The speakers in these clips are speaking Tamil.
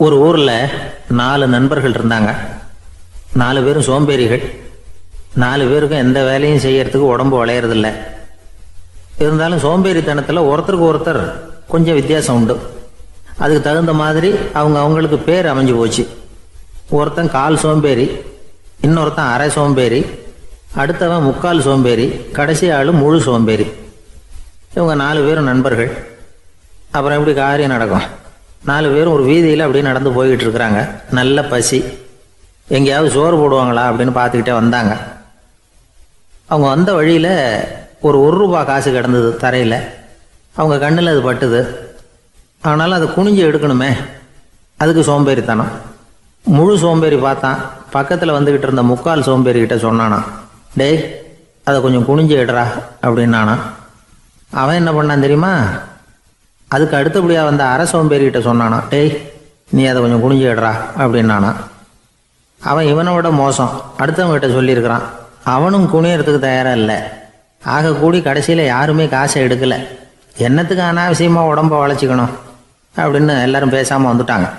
ஒரு ஊர்ல 4 நண்பர்கள் இருந்தாங்க. 4 பேரும் சோம்பேறிகள். 4 பேருக்கும் எந்த வேலையும் செய்யறதுக்கு உடம்பு வளையறதில்ல. இருந்தாலும் சோம்பேறித்தனத்துல ஒருத்தருக்கு ஒருத்தர் கொஞ்சம் வித்தியாசம் உண்டு. அதுக்கு தகுந்த மாதிரி அவங்களுக்கு பேர் அமைஞ்சு போச்சு. ஒருத்தன் கால் சோம்பேறி, இன்னொருத்தன் அரை சோம்பேறி, அடுத்தவன் முக்கால் சோம்பேறி, கடைசி ஆளு முழு சோம்பேறி. இவங்க 4 பேரும் நண்பர்கள். அப்புறம் எப்படி காரியம் நடக்கும்? 4 பேரும் ஒரு வீதியில் அப்படியே நடந்து போய்கிட்டு இருக்கிறாங்க. நல்ல பசி. எங்கேயாவது சோறு போடுவாங்களா அப்படின்னு பார்த்துக்கிட்டே வந்தாங்க. அவங்க வந்த வழியில் ஒரு ரூபா காசு கிடந்தது தரையில். அவங்க கண்ணில் அது பட்டுது. ஆனாலும் அதை குனிஞ்சு எடுக்கணுமே, அதுக்கு சோம்பேறித்தனம். முழு சோம்பேறி பார்த்தான். பக்கத்தில் வந்துக்கிட்டு இருந்த முக்கால் சோம்பேறிக்கிட்ட சொன்னானா, டேய் அதை கொஞ்சம் குனிஞ்சு எடுறா அப்படின்னானா. அவன் என்ன பண்ணான் தெரியுமா? அதுக்கு அடுத்தபடியாக வந்த அரை சோம்பேறிகிட்ட சொன்னானா, டேய் நீ அதை கொஞ்சம் குனிஞ்சு எடுறா அப்படின்னானா. அவன் இவனை விட மோசம். அடுத்தவங்ககிட்ட சொல்லியிருக்கிறான். அவனும் குனியறதுக்கு தயாராக இல்லை. ஆக கூடி கடைசியில் யாருமே காசை எடுக்கலை. என்னத்துக்கு அனாவசியமாக உடம்ப வளைச்சிக்கணும் அப்படின்னு எல்லாரும் பேசாமல் வந்துட்டாங்க.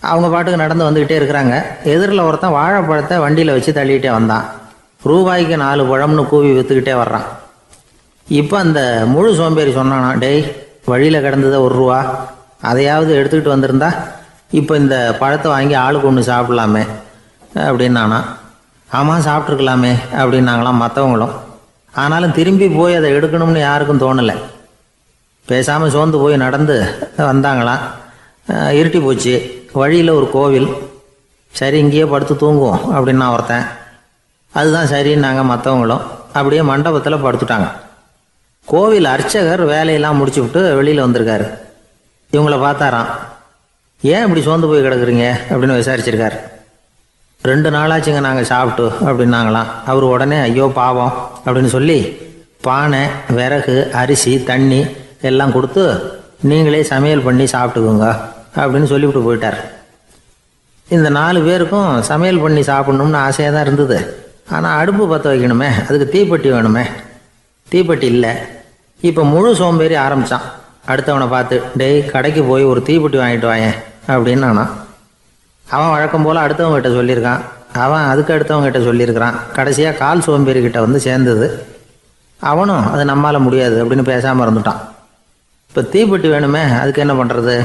அவங்க பாட்டுக்கு நடந்து வந்துக்கிட்டே இருக்கிறாங்க. எதிரில் ஒருத்தன் வாழைப்பழத்தை வண்டியில் வச்சு தள்ளிக்கிட்டே வந்தான். ரூபாய்க்கு 4 பழம்னு கூவி விற்றுக்கிட்டே வர்றான். இப்போ அந்த முழு சோம்பேறி சொன்னானா, டேய் வழியில் கிடந்ததை ரூபா, அதையாவது எடுத்துக்கிட்டு வந்திருந்தா இப்போ இந்த பழத்தை வாங்கி ஆளுக்கு ஒன்று சாப்பிடலாமே அப்படின்னானா. ஆமாம் சாப்பிட்ருக்கலாமே அப்படின்னாங்களாம் மற்றவங்களும். ஆனாலும் திரும்பி போய் அதை எடுக்கணும்னு யாருக்கும் தோணலை. பேசாமல் சோர்ந்து போய் நடந்து வந்தாங்களாம். இருட்டி போச்சு. வழியில் ஒரு கோவில். சரி இங்கேயே படுத்து தூங்குவோம் அப்படின்னா ஒருத்தன். அதுதான் சரின்னாங்க மற்றவங்களும். அப்படியே மண்டபத்தில் படுத்துட்டாங்க. கோவில் அர்ச்சகர் வேலையெல்லாம் முடிச்சு விட்டு வெளியில் வந்திருக்காரு. இவங்கள பார்த்தாராம். ஏன் இப்படி சோர்ந்து போய் கிடக்குறீங்க அப்படின்னு விசாரிச்சிருக்காரு. 2 நாளாச்சுங்க நாங்கள் சாப்பிட்டு அப்படின்னாங்களாம். அவர் உடனே ஐயோ பாவம் அப்படின்னு சொல்லி பானை, விறகு, அரிசி, தண்ணி எல்லாம் கொடுத்து நீங்களே சமையல் பண்ணி சாப்பிட்டுக்குங்க அப்படின்னு சொல்லிவிட்டு போயிட்டார். இந்த 4 பேருக்கும் சமையல் பண்ணி சாப்பிட்ணும்னு ஆசையாக தான் இருந்தது. ஆனால் அடுப்பு பற்ற வைக்கணுமே, அதுக்கு தீப்பெட்டி வேணுமே. தீப்பெட்டி இல்லை. இப்போ முழு சோம்பேறி ஆரம்பித்தான். அடுத்தவனை பார்த்து, டேய் கடைக்கு போய் ஒரு தீப்பெட்டி வாங்கிட்டு வாயேன் அப்படின்னு நானான். அவன் வழக்கம் போல் அடுத்தவங்ககிட்ட சொல்லியிருக்கான். அவன் அதுக்கு அடுத்தவங்ககிட்ட சொல்லியிருக்கிறான். கடைசியாக கால் சோம்பேறிக்கிட்ட வந்து சேர்ந்தது. அவனும் அது நம்மால் முடியாது அப்படின்னு பேசாமல் இருந்துட்டான். இப்போ தீப்பெட்டி வேணுமே, அதுக்கு என்ன பண்ணுறது?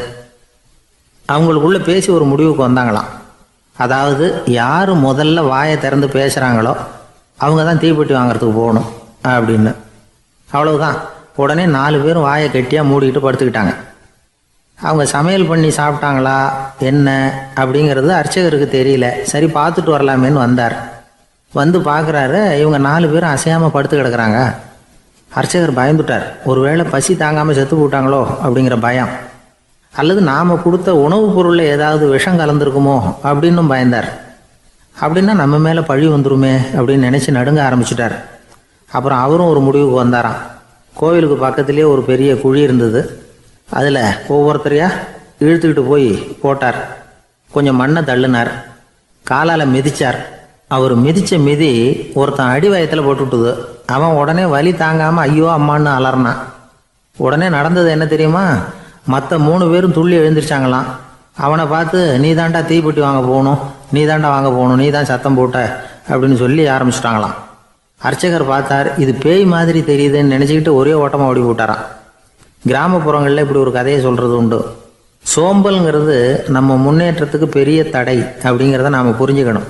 அவங்களுக்குள்ளே பேசி ஒரு முடிவுக்கு வந்தாங்களாம். அதாவது யார் முதல்ல வாயை திறந்து பேசுகிறாங்களோ அவங்க தான் தீப்பெட்டி வாங்கிறதுக்கு போகணும் அப்படின்னு. அவ்வளவுதான். உடனே 4 பேரும் வாயை கெட்டியாக மூடிக்கிட்டு படுத்துக்கிட்டாங்க. அவங்க சமையல் பண்ணி சாப்பிட்டாங்களா என்ன அப்படிங்கிறது அர்ச்சகருக்கு தெரியல. சரி பார்த்துட்டு வரலாமேன்னு வந்தார். வந்து பார்க்குறாரு, இவங்க 4 பேரும் அசையாமல் படுத்து கிடக்குறாங்க. அர்ச்சகர் பயந்துட்டார். ஒருவேளை பசி தாங்காமல் செத்து போட்டாங்களோ அப்படிங்கிற பயம், அல்லது நாம் கொடுத்த உணவுப் பொருளில் ஏதாவது விஷம் கலந்துருக்குமோ அப்படின்னும் பயந்தார். அப்படின்னா நம்ம மேலே பழி வந்துருமே அப்படின்னு நினச்சி நடுங்க ஆரம்பிச்சிட்டார். அப்புறம் அவரும் ஒரு முடிவுக்கு வந்தாராம். கோவிலுக்கு பக்கத்துலேயே ஒரு பெரிய குழி இருந்தது. அதில் ஒவ்வொருத்தரையாக இழுத்துக்கிட்டு போய் போட்டார். கொஞ்சம் மண்ணை தள்ளினார். காலால் மிதித்தார். அவர் மிதித்த மிதி ஒருத்தன் அடி வயத்தில் போட்டுவிட்டுது. அவன் உடனே வலி தாங்காமல் ஐயோ அம்மான்னு அலறினான். உடனே நடந்தது என்ன தெரியுமா? மற்ற 3 பேரும் துள்ளி எழுந்திரிச்சாங்களாம். அவனை பார்த்து, நீ தாண்டா தீப்பெட்டி வாங்க போகணும், நீ தாண்டா வாங்க போகணும், நீ தான் சத்தம் போட்ட அப்படின்னு சொல்லி ஆரம்பிச்சிட்டாங்களாம். அர்ச்சகர் பார்த்தார். இது பேய் மாதிரி தெரியுதுன்னு நினச்சிக்கிட்டு ஒரே ஓட்டமாக ஓடி போட்டாராம். கிராமப்புறங்களில் இப்படி ஒரு கதையை சொல்கிறது உண்டு. சோம்பல்ங்கிறது நம்ம முன்னேற்றத்துக்கு பெரிய தடை அப்படிங்கிறத நாம் புரிஞ்சுக்கணும்.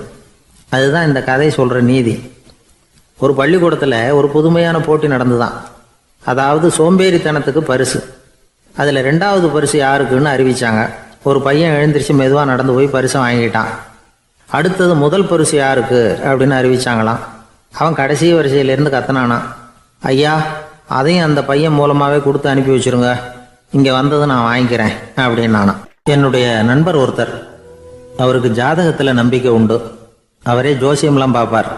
அதுதான் இந்த கதை சொல்கிற நீதி. ஒரு பள்ளிக்கூடத்தில் ஒரு புதுமையான போட்டி நடந்துதான். அதாவது சோம்பேறித்தனத்துக்கு பரிசு. அதில் 2வது பரிசு யாருக்குன்னு அறிவித்தாங்க. ஒரு பையன் எழுந்திரிச்சு மெதுவாக நடந்து போய் பரிசை வாங்கிட்டான். அடுத்தது முதல் பரிசு யாருக்கு அப்படின்னு அறிவிச்சாங்களாம். அவன் கடைசி வரிசையிலேருந்து கத்தனானா, ஐயா அதையும் அந்த பையன் மூலமாகவே கொடுத்து அனுப்பி வச்சுருங்க, இங்கே வந்தது நான் வாங்கிக்கிறேன் அப்படின்னானா. என்னுடைய நண்பர் ஒருத்தர், அவருக்கு ஜாதகத்தில் நம்பிக்கை உண்டு. அவரே ஜோசியம்லாம் பார்ப்பார்.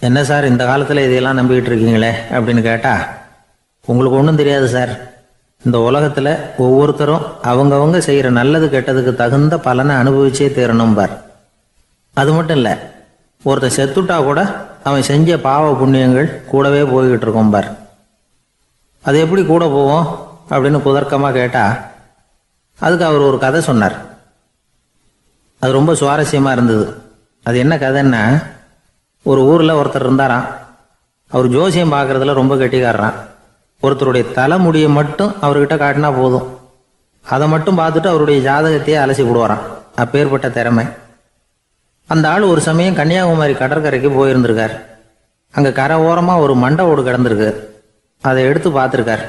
என்ன சார் இந்த காலத்தில் இதையெல்லாம் நம்பிக்கிட்டு இருக்கீங்களே அப்படின்னு கேட்டால், உங்களுக்கு ஒன்றும் தெரியாது சார். இந்த உலகத்தில் ஒவ்வொருத்தரும் அவங்கவங்க செய்கிற நல்லது கெட்டதுக்கு தகுந்த பலனை அனுபவிச்சே தீரணும் பார். அது மட்டும் இல்லை, ஒருத்தர் செத்துட்டா கூட அவன் செஞ்ச பாவ புண்ணியங்கள் கூடவே போய்கிட்டு இருக்கோம் பார். அது எப்படி கூட போவோம் அப்படின்னு குதர்க்கமாக கேட்டால், அதுக்கு அவர் ஒரு கதை சொன்னார். அது ரொம்ப சுவாரஸ்யமாக இருந்தது. அது என்ன கதைன்னா, ஒரு ஊரில் ஒருத்தர் இருந்தாராம். அவர் ஜோசியம் பார்க்குறதுல ரொம்ப கெட்டிக்காரரான். ஒருத்தருடைய தலைமுடியை மட்டும் அவர்கிட்ட காட்டினா போதும், அதை மட்டும் பார்த்துட்டு அவருடைய ஜாதகத்தையே அலசி விடுவாராம். அப்பேற்பட்ட திறமை. அந்த ஆள் ஒரு சமயம் கன்னியாகுமரி கடற்கரைக்கு போயிருந்திருக்கார். அங்கே கரை ஓரமாக ஒரு மண்டை ஓடு கிடந்திருக்கு. அதை எடுத்து பார்த்துருக்கார்.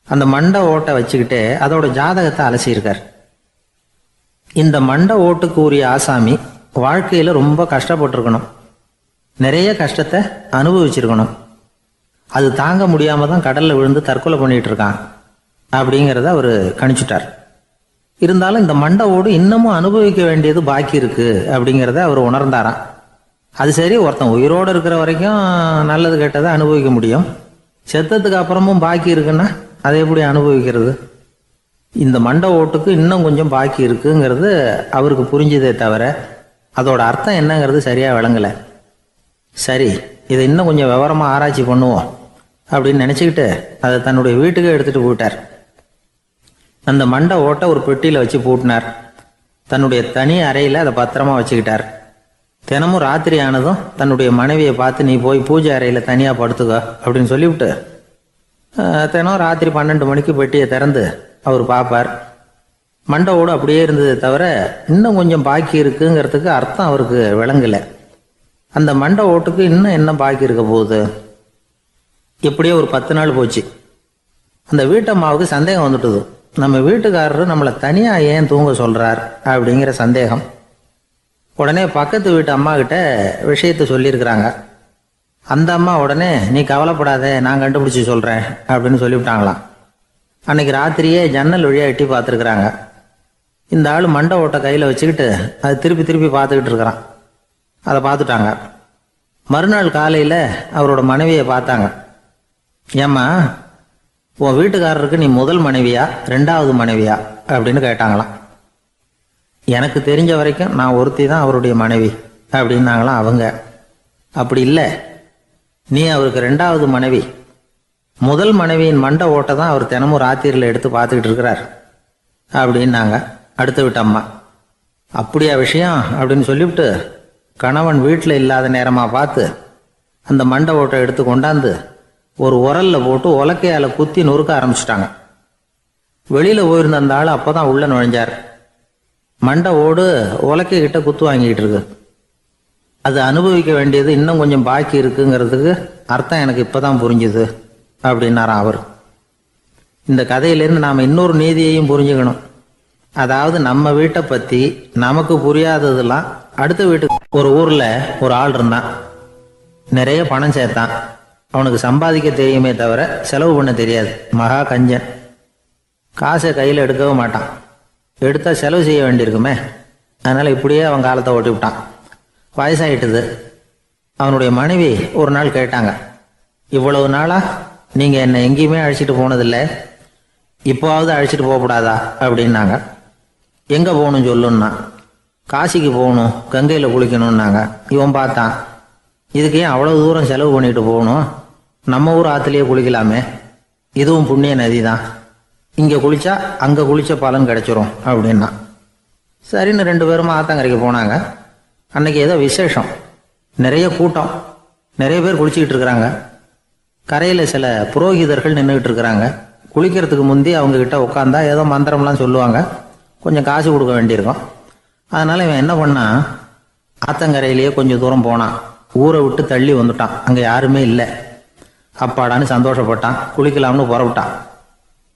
அந்த மண்டை ஓட்டை வச்சுக்கிட்டே அதோட ஜாதகத்தை அலசியிருக்கார். இந்த மண்டை ஓட்டுக்கு உரிய ஆசாமி வாழ்க்கையில் ரொம்ப கஷ்டப்பட்டிருக்கணும், நிறைய கஷ்டத்தை அனுபவிச்சிருக்கணும். அது தாங்க முடியாமல் தான் கடலில் விழுந்து தற்கொலை பண்ணிட்டு இருக்கான் அப்படிங்கிறத அவர் கணிச்சுட்டார். இருந்தாலும் இந்த மண்டை ஓடு இன்னமும் அனுபவிக்க வேண்டியது பாக்கி இருக்கு அப்படிங்கிறத அவர் உணர்ந்தாராம். அது சரி, ஒருத்தன் உயிரோடு இருக்கிற வரைக்கும் நல்லது கெட்டதை அனுபவிக்க முடியும், செத்ததுக்கு அப்புறமும் பாக்கி இருக்குன்னா அதை எப்படி அனுபவிக்கிறது? இந்த மண்டை ஓட்டுக்கு இன்னும் கொஞ்சம் பாக்கி இருக்குங்கிறது அவருக்கு புரிஞ்சதே தவிர அதோட அர்த்தம் என்னங்கிறது சரியாக விளங்கலை. சரி, இதை இன்னும் கொஞ்சம் விவரமாக ஆராய்ச்சி பண்ணுவோம் அப்படின்னு நினச்சிக்கிட்டு அதை தன்னுடைய வீட்டுக்கு எடுத்துகிட்டு போயிட்டார். அந்த மண்டை ஓட்டை ஒரு பெட்டியில் வச்சு பூட்டினார். தன்னுடைய தனி அறையில் அதை பத்திரமா வச்சுக்கிட்டார். தினமும் ராத்திரி ஆனதும் தன்னுடைய மனைவியை பார்த்து, நீ போய் பூஜை அறையில் தனியாக படுத்துக்கோ அப்படின்னு சொல்லிவிட்டு தினம் ராத்திரி 12 மணிக்கு பெட்டியை திறந்து அவர் பார்ப்பார். மண்டை ஓடு அப்படியே இருந்ததே தவிர இன்னும் கொஞ்சம் பாக்கி இருக்குங்கிறதுக்கு அர்த்தம் அவருக்கு விளங்கலை. அந்த மண்டை ஓட்டுக்கு இன்னும் என்ன பாக்கி இருக்க போகுது? எப்படியோ ஒரு 10 நாள் போச்சு. அந்த வீட்டம்மாவுக்கு சந்தேகம் வந்துட்டுது. நம்ம வீட்டுக்காரரு நம்மளை தனியாக ஏன் தூங்க சொல்கிறார் அப்படிங்கிற சந்தேகம். உடனே பக்கத்து வீட்டு அம்மா கிட்ட விஷயத்தை சொல்லியிருக்கிறாங்க. அந்த அம்மா உடனே, நீ கவலைப்படாத, நான் கண்டுபிடிச்சி சொல்கிறேன் அப்படின்னு சொல்லிவிட்டாங்களாம். அன்னைக்கு ராத்திரியே ஜன்னல் வழியாக எட்டி பார்த்துருக்குறாங்க. இந்த ஆள் மண்டை ஓட்டை கையில் வச்சுக்கிட்டு அது திருப்பி திருப்பி பார்த்துக்கிட்டு இருக்கிறான். அதை பார்த்துட்டாங்க. மறுநாள் காலையில் அவரோட மனைவியை பார்த்தாங்க. ஏம்மா, உன் வீட்டுக்காரருக்கு நீ முதல் மனைவியா 2வது மனைவியா அப்படின்னு கேட்டாங்களாம். எனக்கு தெரிஞ்ச வரைக்கும் நான் ஒருத்தி தான் அவருடைய மனைவி அப்படின்னாங்களாம் அவங்க. அப்படி இல்லை, நீ அவருக்கு 2வது மனைவி. முதல் மனைவியின் மண்டை ஓட்டை தான் அவர் தினமும் ராத்திரியில் எடுத்து பார்த்துக்கிட்டு இருக்கிறார் அப்படின்னாங்க அடுத்த வீட்டு அம்மா. அப்படியா விஷயம் அப்படின்னு சொல்லிவிட்டு கணவன் வீட்டில் இல்லாத நேரமாக பார்த்து அந்த மண்டை ஓட்டை எடுத்து கொண்டாந்து ஒரு உரலில் போட்டு உலக்கையால் குத்தி நொறுக்க ஆரம்பிச்சிட்டாங்க. வெளியில் போயிருந்த அந்த ஆள் அப்போ தான் உள்ளே நுழைஞ்சார். மண்டை ஓடு உலக்கை கிட்ட குத்து வாங்கிக்கிட்டு இருக்கு. அது அனுபவிக்க வேண்டியது இன்னும் கொஞ்சம் பாக்கி இருக்குங்கிறதுக்கு அர்த்தம் எனக்கு இப்போ தான் புரிஞ்சுது அப்படின்னாராம் அவர். இந்த கதையிலேருந்து நாம் இன்னொரு நீதியையும் புரிஞ்சுக்கணும். அதாவது நம்ம வீட்டை பற்றி நமக்கு புரியாததெல்லாம் அடுத்த வீட்டுக்கு. ஒரு ஊரில் ஒரு ஆள் இருந்தான். நிறைய பணம் சேர்த்தான். அவனுக்கு சம்பாதிக்க தெரியுமே தவிர செலவு பண்ண தெரியாது. மகா கஞ்சன். காசை கையில் எடுக்கவே மாட்டான். எடுத்தால் செலவு செய்ய வேண்டியிருக்குமே. அதனால் இப்படியே அவன் காலத்தை ஓட்டி விட்டான். வயசாயிட்டுது. அவனுடைய மனைவி ஒரு நாள் கேட்டாங்க, இவ்வளவு நாளாக நீங்கள் என்னை எங்கேயுமே அழைச்சிட்டு போனதில்லை, இப்போவாவது அழைச்சிட்டு போகக்கூடாதா அப்படின்னாங்க. எங்கே போகணும் சொல்லுன்னா. காசிக்கு போகணும், கங்கையில் குளிக்கணும்னாங்க. இவன் பார்த்தான், இதுக்கு ஏன் அவ்வளோ தூரம் செலவு பண்ணிட்டு போகணும், நம்ம ஊர் ஆற்றுலேயே குளிக்கலாமே, இதுவும் புண்ணிய நதி தான், இங்கே குளித்தா அங்கே குளித்த பலன் கிடைச்சிரும் அப்படின்னா. சரின்னு 2 பேரும் ஆத்தங்கரைக்கு போனாங்க. அன்னைக்கு ஏதோ விசேஷம், நிறைய கூட்டம், நிறைய பேர் குளிச்சுக்கிட்டு இருக்கிறாங்க. கரையில் சில புரோகிதர்கள் நின்றுக்கிட்டு இருக்கிறாங்க. குளிக்கிறதுக்கு முந்தி அவங்கக்கிட்ட உட்காந்தா ஏதோ மந்திரம்லாம் சொல்லுவாங்க, கொஞ்சம் காசு கொடுக்க வேண்டியிருக்கும். அதனால் இவன் என்ன பண்ணான், ஆத்தங்கரையிலேயே கொஞ்சம் தூரம் போனான். ஊரை விட்டு தள்ளி வந்துட்டான். அங்கே யாருமே இல்லை. அப்பாடான்னு சந்தோஷப்பட்டான். குளிக்கலாம்னு புறப்பட்டான்.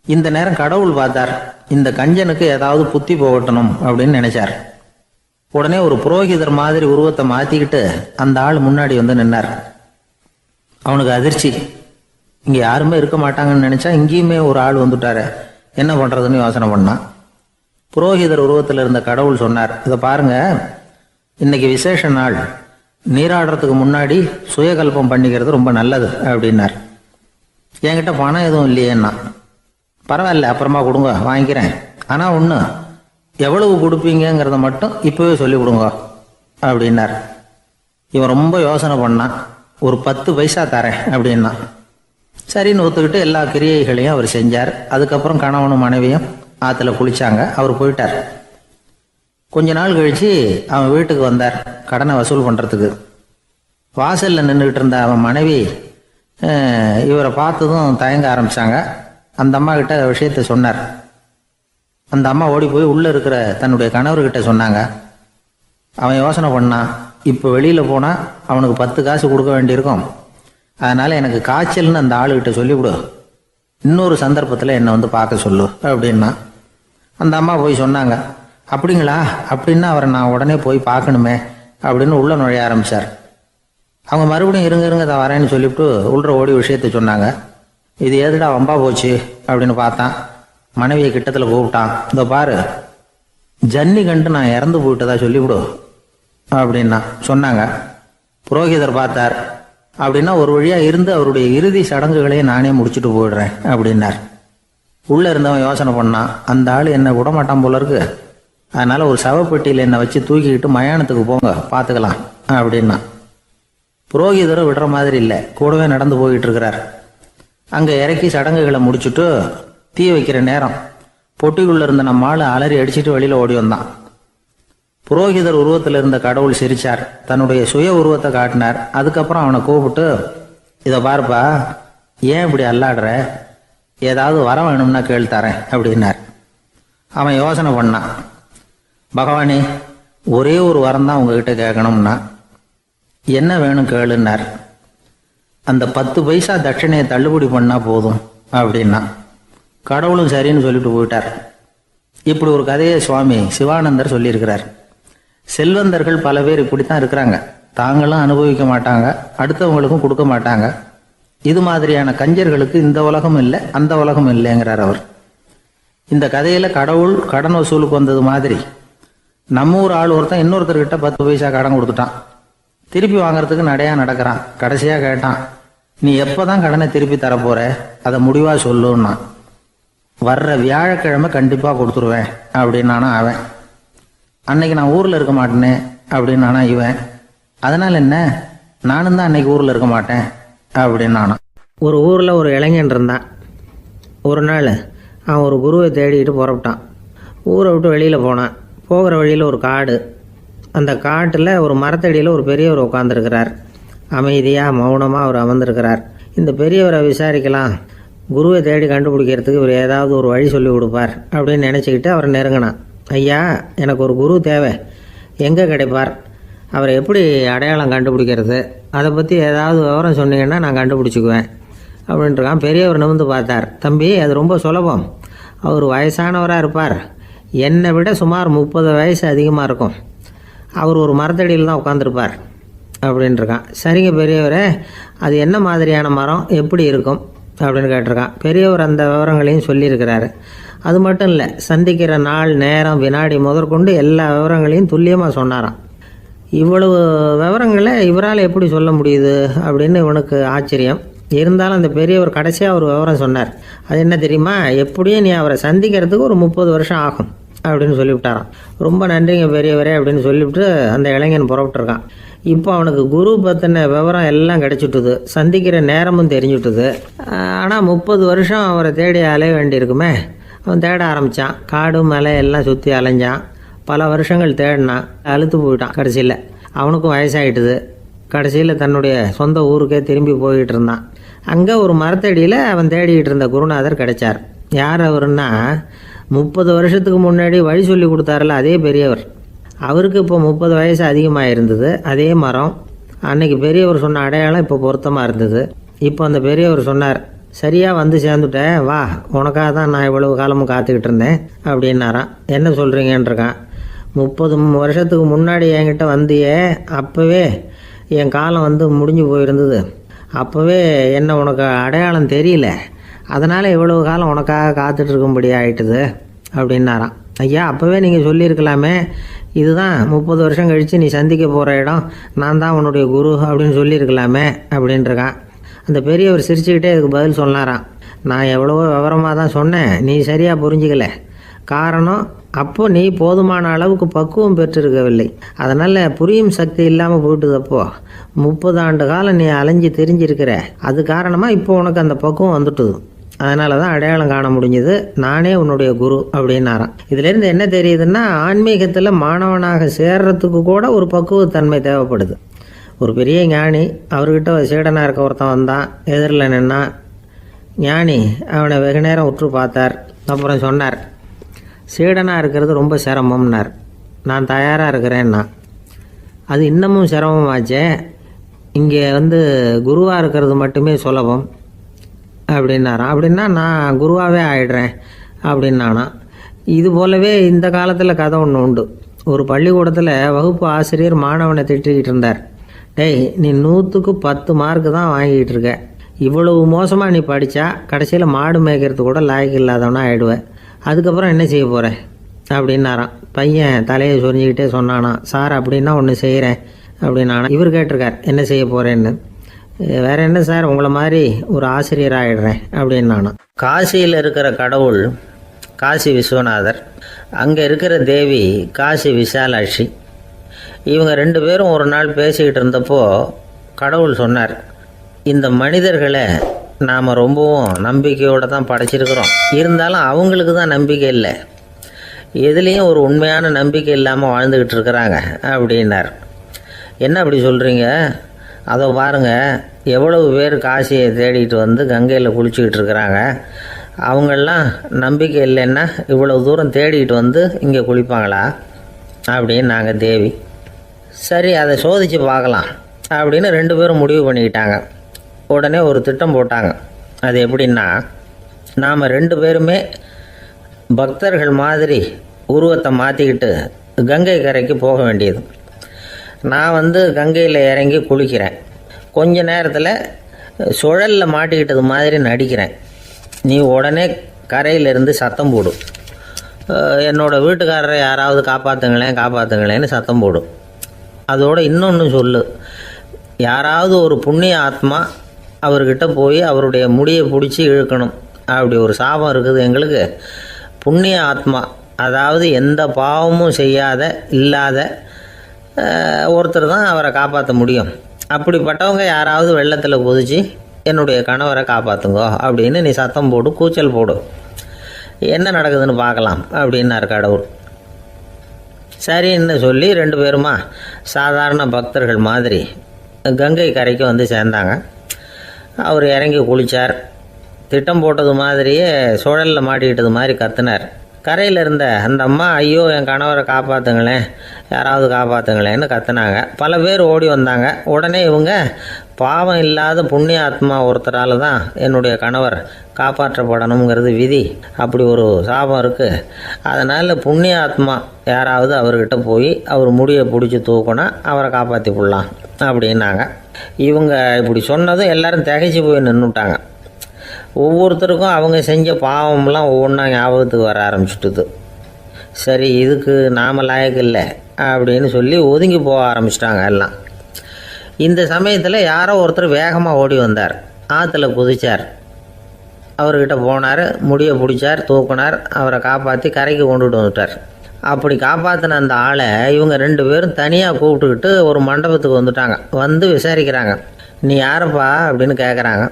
இந்த நேரம் கடவுள் பார்த்தார், இந்த கஞ்சனுக்கு ஏதாவது புத்தி போகட்டணும் அப்படின்னு நினைச்சார். உடனே ஒரு புரோகிதர் மாதிரி உருவத்தை மாற்றிக்கிட்டு அந்த ஆள் முன்னாடி வந்து நின்னார். அவனுக்கு அதிர்ச்சி. இங்கே யாருமே இருக்க மாட்டாங்கன்னு நினச்சா இங்கேயுமே ஒரு ஆள் வந்துட்டாரு, என்ன பண்ணுறதுன்னு யோசனை பண்ணான். புரோகிதர் உருவத்தில் இருந்த கடவுள் சொன்னார், இதை பாருங்க, இன்னைக்கு விசேஷ நாள், நீராடுறதுக்கு முன்னாடி சுயகல்பம் பண்ணிக்கிறது ரொம்ப நல்லது அப்படின்னார். என்கிட்ட பணம் எதுவும் இல்லையேன்னா. பரவாயில்ல, அப்புறமா கொடுங்க, வாங்கிக்கிறேன். ஆனால் ஒன்று, எவ்வளவு கொடுப்பீங்கிறத மட்டும் இப்போவே சொல்லி கொடுங்க அப்படின்னார். இவன் ரொம்ப யோசனை பண்ணான். ஒரு 10 பைசா தரேன் அப்படின்னா. சரின்னு ஒத்துக்கிட்டு எல்லா கிரியைகளையும் அவர் செஞ்சார். அதுக்கப்புறம் கணவனும் மனைவியும் ஆற்றுல குளிச்சாங்க. அவர் போயிட்டார். கொஞ்ச நாள் கழித்து அவன் வீட்டுக்கு வந்தார் கடனை வசூல் பண்ணுறதுக்கு. வாசலில் நின்றுக்கிட்டு இருந்த அவன் மனைவி இவரை பார்த்ததும் தயங்க ஆரம்பித்தாங்க. அந்த அம்மா கிட்ட விஷயத்த சொன்னார். அந்த அம்மா ஓடி போய் உள்ளே இருக்கிற தன்னுடைய கணவர்கிட்ட சொன்னாங்க. அவன் யோசனை பண்ணான், இப்போ வெளியில் போனால் அவனுக்கு 10 காசு கொடுக்க வேண்டியிருக்கும், அதனால் எனக்கு காய்ச்சல்னு அந்த ஆளுகிட்ட சொல்லிவிடு, இன்னொரு சந்தர்ப்பத்தில் என்னை வந்து பார்க்க சொல்லு அப்படின்னா. அந்த அம்மா போய் சொன்னாங்க. அப்படிங்களா, அப்படின்னா அவரை நான் உடனே போய் பார்க்கணுமே அப்படின்னு உள்ளே நுழைய ஆரம்பித்தார். அவங்க மறுபடியும் இருங்க தான் வரேன்னு சொல்லிவிட்டு உள்ள ஓடி விஷயத்த சொன்னாங்க. இது ஏதுடா வம்பா போச்சு அப்படின்னு பார்த்தான். மனைவியை கிட்டத்தில் கூப்பிட்டான். இதோ பாரு, ஜன்னி கண்டு நான் இறந்து போயிட்டதா சொல்லிவிடு அப்படின்னா சொன்னாங்க. புரோகிதர் பார்த்தார். அப்படின்னா ஒரு வழியாக இருந்து அவருடைய இறுதி சடங்குகளையும் நானே முடிச்சுட்டு போயிடுறேன் அப்படின்னார். உள்ளே இருந்தவன் யோசனை பண்ணான், அந்த ஆள் என்னை விடமாட்டான் போல இருக்கு, அதனால் ஒரு சவப்பெட்டியில் என்னை வச்சு தூக்கிக்கிட்டு மயானத்துக்கு போங்க பார்த்துக்கலாம் அப்படின்னா. புரோகிதரும் விடுற மாதிரி இல்லை, கூடவே நடந்து போயிட்டு இருக்கிறார். அங்கே இறக்கி சடங்குகளை முடிச்சுட்டு தீ வைக்கிற நேரம் பொட்டிக்குள்ளே இருந்த நம்ம ஆள் அலறி அடிச்சுட்டு வெளியில் ஓடி வந்தான். புரோகிதர் உருவத்தில் இருந்த கடவுள் சிரிச்சார், தன்னுடைய சுய உருவத்தை காட்டினார். அதுக்கப்புறம் அவனை கூப்பிட்டு, இதை பாருப்பா, ஏன் இப்படி அல்லாடுற, ஏதாவது வர வேணும்னா கேள்தரேன் அப்படின்னார். அவன் யோசனை பண்ணான். பகவானே, ஒரே ஒரு வரம் தான் உங்ககிட்ட கேட்கணும்னா. என்ன வேணும் கேளுன்னார். அந்த 10 பைசா தட்சணையை தள்ளுபடி பண்ணால் போதும் அப்படின்னா. கடவுளும் சரின்னு சொல்லிட்டு போயிட்டார். இப்படி ஒரு கதையை சுவாமி சிவானந்தர் சொல்லியிருக்கிறார். செல்வந்தர்கள் பல பேர் இப்படித்தான் இருக்கிறாங்க. தாங்களும் அனுபவிக்க மாட்டாங்க, அடுத்தவங்களுக்கும் கொடுக்க மாட்டாங்க. இது மாதிரியான கஞ்சர்களுக்கு இந்த உலகம் இல்லை, அந்த உலகம் இல்லைங்கிறார் அவர். இந்த கதையில கடவுள் கடன் வசூலுக்கு வந்தது மாதிரி நம்ம ஊர் ஆள் ஒருத்தன் இன்னொருத்தர்கிட்ட 10 பைசா கடன் கொடுத்துட்டான். திருப்பி வாங்கறதுக்கு நடையா நடக்கிறான். கடைசியா கேட்டான், நீ எப்பதான் கடனை திருப்பி தரப்போற, அதை முடிவா சொல்லுன்னா. வர்ற வியாழக்கிழமை கண்டிப்பா கொடுத்துருவேன் அப்படின்னானா அவன். அன்னைக்கு நான் ஊர்ல இருக்க மாட்டேனே அப்படின்னானா இவன். அதனால என்ன, நானும் தான் அன்னைக்கு ஊர்ல இருக்க மாட்டேன் அப்படின்னானா. ஒரு ஊர்ல ஒரு இளைஞன் இருந்தான். ஒரு நாள் அவன் ஒரு குருவை தேடிக்கிட்டு புறப்பட்டான். ஊரை விட்டு வெளியில் போனான். போகிற வழியில் ஒரு காடு. அந்த காட்டில் ஒரு மரத்தடியில் ஒரு பெரியவர் உட்காந்துருக்கிறார். அமைதியாக மௌனமாக அவர் அமர்ந்திருக்கிறார். இந்த பெரியவரை விசாரிக்கலாம், குருவை தேடி கண்டுபிடிக்கிறதுக்கு இவர் ஏதாவது ஒரு வழி சொல்லி கொடுப்பார் அப்படின்னு நினச்சிக்கிட்டு அவரை நெருங்கினான். ஐயா, எனக்கு ஒரு குரு தேவை, எங்கே கிடைப்பார், அவரை எப்படி அடையாளம் கண்டுபிடிக்கிறது, அதை பற்றி ஏதாவது விவரம் சொன்னீங்கன்னா நான் கண்டுபிடிச்சிக்குவேன் அப்படின்ட்டுருக்கான். பெரியவர் நிமிர்ந்து பார்த்தார். தம்பி, அது ரொம்ப சுலபம். அவர் வயசானவராக இருப்பார், என்னை விட சுமார் 30 வயசு அதிகமாக இருக்கும். அவர் ஒரு மரத்தடியில் தான் உட்காந்துருப்பார் அப்படின்ட்டுருக்கான். சரிங்க பெரியவரே, அது என்ன மாதிரியான மரம், எப்படி இருக்கும் அப்படின்னு கேட்டிருக்கான். பெரியவர் அந்த விவரங்களையும் சொல்லியிருக்கிறாரு. அது மட்டும் இல்லை, சந்திக்கிற நாள், நேரம், வினாடி முதற்கொண்டு எல்லா விவரங்களையும் துல்லியமாக சொன்னாராம். இவ்வளவு விவரங்களை இவரால் எப்படி சொல்ல முடியுது அப்படின்னு இவனுக்கு ஆச்சரியம். இருந்தாலும் அந்த பெரியவர் கடைசியாக ஒரு விவரம் சொன்னார். அது என்ன தெரியுமா, எப்படியும் நீ அவரை சந்திக்கிறதுக்கு ஒரு 30 வருஷம் ஆகும் அப்படின்னு சொல்லிவிட்டாராம். ரொம்ப நன்றிங்க பெரியவரே அப்படின்னு சொல்லிவிட்டு அந்த இளைஞன் புறப்பட்டுருக்கான். இப்போ அவனுக்கு குரு பற்றின விவரம் எல்லாம் கிடைச்சிட்டுது, சந்திக்கிற நேரமும் தெரிஞ்சுட்டுது. ஆனால் 30 வருஷம் அவரை தேடி அலைய வேண்டியிருக்குமே. அவன் தேட ஆரம்பித்தான். காடு மலை எல்லாம் சுற்றி அலைஞ்சான். பல வருஷங்கள் தேடினான், அழுத்து போயிட்டான். கடைசியில் அவனுக்கும் வயசாகிட்டுது. கடைசியில் தன்னுடைய சொந்த ஊருக்கே திரும்பி போய்கிட்டு இருந்தான். அங்கே ஒரு மரத்தடியில் அவன் தேடிக்கிட்டு இருந்த குருநாதர் கிடைச்சார். யார் அவருன்னா, 30 வருஷத்துக்கு முன்னாடி வழி சொல்லி கொடுத்தாருல அதே பெரியவர். அவருக்கு இப்போ 30 வயசு அதிகமாக இருந்தது. அதே மரம், அன்னைக்கு பெரியவர் சொன்ன அடையாளம் இப்போ பொருத்தமாக இருந்தது. இப்போ அந்த பெரியவர் சொன்னார், சரியாக வந்து சேர்ந்துட்டேன், வா, உனக்காக தான் நான் இவ்வளவு காலமும் காத்துக்கிட்டு இருந்தேன் அப்படின்னாரான். என்ன சொல்கிறீங்கன்றிருக்கான். 30 வருஷத்துக்கு முன்னாடி என்கிட்ட வந்தியே, அப்போவே என் காலம் வந்து முடிஞ்சு போயிருந்தது. அப்போவே என்ன உனக்கு அடையாளம் தெரியல, அதனால் இவ்வளவு காலம் உனக்காக காத்துட்டு இருக்கும்படி ஆயிட்டுது அப்படின்னாராம். ஐயா, அப்போவே நீங்கள் சொல்லியிருக்கலாமே, இதுதான் 30 வருஷம் கழித்து நீ சந்திக்க போகிற இடம், நான் தான் உன்னுடைய குரு அப்படின்னு சொல்லியிருக்கலாமே அப்படின்ட்டுருக்கான். அந்த பெரியவர் சிரிச்சுக்கிட்டே இதுக்கு பதில் சொன்னாராம். நான் எவ்வளவோ விவரமாக தான் சொன்னேன், நீ சரியாக புரிஞ்சிக்கல. காரணம், அப்போது நீ போதுமான அளவுக்கு பக்குவம் பெற்றிருக்கவில்லை, அதனால் புரியும் சக்தி இல்லாமல் போயிட்டுதப்போ 30 ஆண்டு காலம் நீ அலைஞ்சி தெரிஞ்சிருக்கிற, அது காரணமாக இப்போ உனக்கு அந்த பக்குவம் வந்துட்டுது. அதனால தான் அடையாளம் காண முடிஞ்சது, நானே உன்னுடைய குரு அப்படின்னாராம். இதுலேருந்து என்ன தெரியுதுன்னா, ஆன்மீகத்தில் மாணவனாக சேர்றதுக்கு கூட ஒரு பக்குவத்தன்மை தேவைப்படுது. ஒரு பெரிய ஞானி, அவர்கிட்ட சீடனாக இருக்க ஒருத்தன் வந்தான், எதிரில் நின்னான். ஞானி அவனை வெகு நேரம் உற்று பார்த்தார். அப்புறம் சொன்னார், சீடனாக இருக்கிறது ரொம்ப சிரமம்னார். நான் தயாராக இருக்கிறேன்னா. அது இன்னமும் சிரமமாச்சே, இங்கே குருவாக இருக்கிறது மட்டுமே சுலபம் அப்படின்னாராம். அப்படின்னா நான் குருவாகவே ஆயிடுறேன் அப்படின்னானா. இது போலவே இந்த காலத்தில் கதை ஒன்று உண்டு. ஒரு பள்ளிக்கூடத்தில் வகுப்பு ஆசிரியர் மாணவனை திட்டிக்கிட்டு இருந்தார். டேய், நீ 100க்கு 10 மார்க்கு தான் வாங்கிட்டு இருக்க. இவ்வளவு மோசமாக நீ படித்தா கடைசியில் மாடு மேய்க்கிறது கூட லாய்க்கு இல்லாதவனா ஆகிடுவேன். அதுக்கப்புறம் என்ன செய்ய போகிறேன் அப்படின்னாராம். பையன் தலையை சொரிஞ்சிக்கிட்டே சொன்னானா, சார் அப்படின்னா ஒன்று செய்கிறேன் அப்படின்னானா. இவர் கேட்டிருக்கார், என்ன செய்ய போகிறேன்னு. வேற என்ன சார், உங்களை மாதிரி ஒரு ஆசிரியர் ஆகிடுறேன் அப்படின்னானா. காசியில் இருக்கிற கடவுள் காசி விஸ்வநாதர், அங்கே இருக்கிற தேவி காசி விசாலாட்சி. இவங்க 2 பேரும் ஒரு நாள் பேசிக்கிட்டு இருந்தப்போ கடவுள் சொன்னார், இந்த மனிதர்களை நாம் ரொம்பவும் நம்பிக்கையோடு தான் படைச்சிருக்கிறோம். இருந்தாலும் அவங்களுக்கு தான் நம்பிக்கை இல்லை, எதுலேயும் ஒரு உண்மையான நம்பிக்கை இல்லாமல் வாழ்ந்துக்கிட்டு இருக்கிறாங்க அப்படின்னார். என்ன அப்படி சொல்கிறீங்க? அதை பாருங்கள், எவ்வளவு பேர் காசியை தேடிட்டு கங்கையில் குளிச்சுக்கிட்டு இருக்கிறாங்க. அவங்கெல்லாம் நம்பிக்கை இல்லைன்னா இவ்வளவு தூரம் தேடிட்டு இங்கே குளிப்பாங்களா அப்படின்னு நாங்கள் தேவி. சரி, அதை சோதித்து பார்க்கலாம் அப்படின்னு 2 பேரும் முடிவு பண்ணிக்கிட்டாங்க. உடனே ஒரு திட்டம் போட்டாங்க. அது எப்படின்னா, நாம் 2 பேருமே பக்தர்கள் மாதிரி உருவத்தை மாற்றிக்கிட்டு கங்கை கரைக்கு போக வேண்டியது. நான் கங்கையில் இறங்கி குளிக்கிறேன். கொஞ்ச நேரத்தில் சுழலில் மாட்டிக்கிட்டது மாதிரி நடிக்கிறேன். நீ உடனே கரையிலேருந்து சத்தம் போடும், என்னோடய வீட்டுக்காரரை யாராவது காப்பாற்றுங்களேன்னு சத்தம் போடும். அதோடு இன்னொன்று சொல்லு, யாராவது ஒரு புண்ணிய ஆத்மா அவர்கிட்ட போய் அவருடைய முடியை பிடிச்சி இழுக்கணும். அப்படி ஒரு சாபம் இருக்குது எங்களுக்கு. புண்ணிய ஆத்மா, அதாவது எந்த பாவமும் செய்யாத இல்லாத ஒருத்தர் தான் அவரை காப்பாற்ற முடியும். அப்படிப்பட்டவங்க யாராவது வெள்ளத்தில் குதிச்சு என்னுடைய கணவரை காப்பாற்றுங்கோ அப்படின்னு நீ சத்தம் போடு, கூச்சல் போடு, என்ன நடக்குதுன்னு பார்க்கலாம் அப்படின்னார் கடவுள். சரின்னு சொல்லி 2 பேருமா சாதாரண பக்தர்கள் மாதிரி கங்கை கரைக்கு சேர்ந்தாங்க. அவர் இறங்கி குளித்தார். திட்டம் போட்டது மாதிரியே சுழலில் மாட்டிக்கிட்டது மாதிரி கத்துனார். கரையில் இருந்த அந்த அம்மா, ஐயோ என் கணவரை காப்பாற்றுங்களேன், யாராவது காப்பாற்றுங்களேன்னு கத்துனாங்க. பல பேர் ஓடி வந்தாங்க. உடனே இவங்க, பாவம் இல்லாத புண்ணிய ஆத்மா ஒருத்தரால் தான் என்னுடைய கணவர் காப்பாற்றப்படணுங்கிறது விதி, அப்படி ஒரு சாபம் இருக்குது, அதனால் புண்ணிய ஆத்மா யாராவது அவர்கிட்ட போய் அவர் முடியை பிடிச்சி தூக்கினா அவரை காப்பாற்றி விடலாம் அப்படின்னாங்க. இவங்க இப்படி சொன்னதும் எல்லாரும் திகைச்சு போய் நின்றுட்டாங்க. ஒவ்வொருத்தருக்கும் அவங்க செஞ்ச பாவம்லாம் ஒவ்வொன்றா ஞாபகத்துக்கு வர ஆரம்பிச்சுட்டுது. சரி, இதுக்கு நாம் லாயக்கு இல்லை அப்படின்னு சொல்லி ஒதுங்கி போக ஆரம்பிச்சிட்டாங்க எல்லாம். இந்த சமயத்தில் யாரோ ஒருத்தர் வேகமாக ஓடி வந்தார். ஆற்றுல குதிச்சார். அவர்கிட்ட போனார், முடியை பிடிச்சார், தூக்கினார், அவரை காப்பாற்றி கரைக்கு கொண்டுட்டு வந்துட்டார். அப்படி காப்பாற்றின அந்த ஆளை இவங்க 2 பேரும் தனியாக கூப்பிட்டுக்கிட்டு ஒரு மண்டபத்துக்கு வந்துட்டாங்க. விசாரிக்கிறாங்க. நீ யாரப்பா அப்படின்னு கேட்குறாங்க.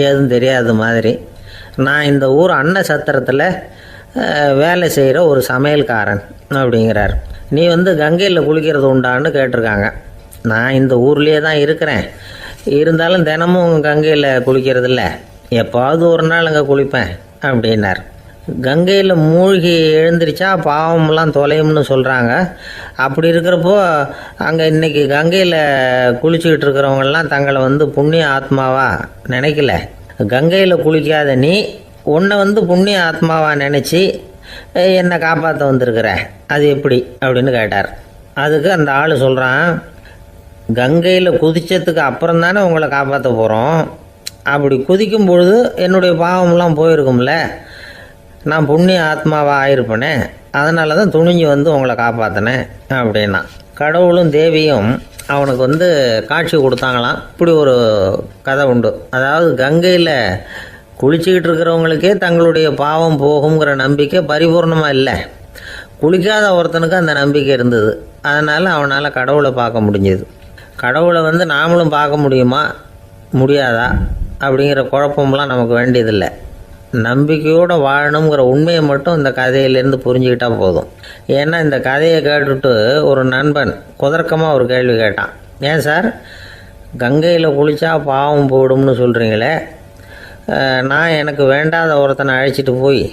ஏதும் தெரியாத மாதிரி. நான் இந்த ஊர் அன்ன சத்திரத்தில் வேலை செய்கிற ஒரு சமையல்காரன் அப்படிங்கிறார். நீ கங்கையில் குளிக்கிறது உண்டான்னு கேட்டிருக்காங்க. நான் இந்த ஊர்லேயே தான் இருக்கிறேன், இருந்தாலும் தினமும் கங்கையில் குளிக்கிறது இல்லை, எப்பாவது ஒரு நாள் அங்கே குளிப்பேன் அப்படின்னார். கங்கையில் மூழ்கி எழுந்திரிச்சா பாவம்லாம் தொலையும்னு சொல்கிறாங்க. அப்படி இருக்கிறப்போ அங்கே இன்றைக்கி கங்கையில் குளிச்சுக்கிட்டு இருக்கிறவங்கெல்லாம் தங்களை புண்ணிய ஆத்மாவாக நினைக்கல. கங்கையில் குளிக்காத நீ உன்னை புண்ணிய ஆத்மாவாக நினச்சி என்னை காப்பாற்ற வந்திருக்கிற, அது எப்படி அப்படின்னு கேட்டார். அதுக்கு அந்த ஆள் சொல்கிறான், கங்கையில் குதித்ததுக்கு அப்புறம் தானே உங்களை காப்பாற்ற போகிறோம். அப்படி குதிக்கும் பொழுது என்னுடைய பாவம்லாம் போயிருக்கும்ல, நான் புண்ணிய ஆத்மாவாக ஆயிருப்பேனே, அதனால தான் துணிஞ்சு உங்களை காப்பாற்றினேன் அப்படின்னா. கடவுளும் தேவியும் அவனுக்கு காட்சி கொடுத்தாங்களாம். இப்படி ஒரு கதை உண்டு. அதாவது கங்கையில் குளிச்சுக்கிட்டு இருக்கிறவங்களுக்கே தங்களுடைய பாவம் போகுங்கிற நம்பிக்கை பரிபூர்ணமாக இல்லை. குளிக்காத ஒருத்தனுக்கு அந்த நம்பிக்கை இருந்தது. அதனால் அவனால் கடவுளை பார்க்க முடிஞ்சது. கடவுளை நாமளும் பார்க்க முடியுமா முடியாதா அப்படிங்கிற குழப்பம்லாம் நமக்கு வேண்டியதில்லை. நம்பிக்கையோடு வாழணுங்கிற உண்மையை மட்டும் இந்த கதையிலேருந்து புரிஞ்சுக்கிட்டா போதும். ஏன்னா இந்த கதையை கேட்டுட்டு ஒரு நண்பன் குதர்க்கமாக ஒரு கேள்வி கேட்டான். ஏன் சார், கங்கையில் குளித்தா பாவம் போயிடும்னு சொல்கிறீங்களே, நான் எனக்கு வேண்டாத ஒருத்தனை அழைச்சிட்டு போய்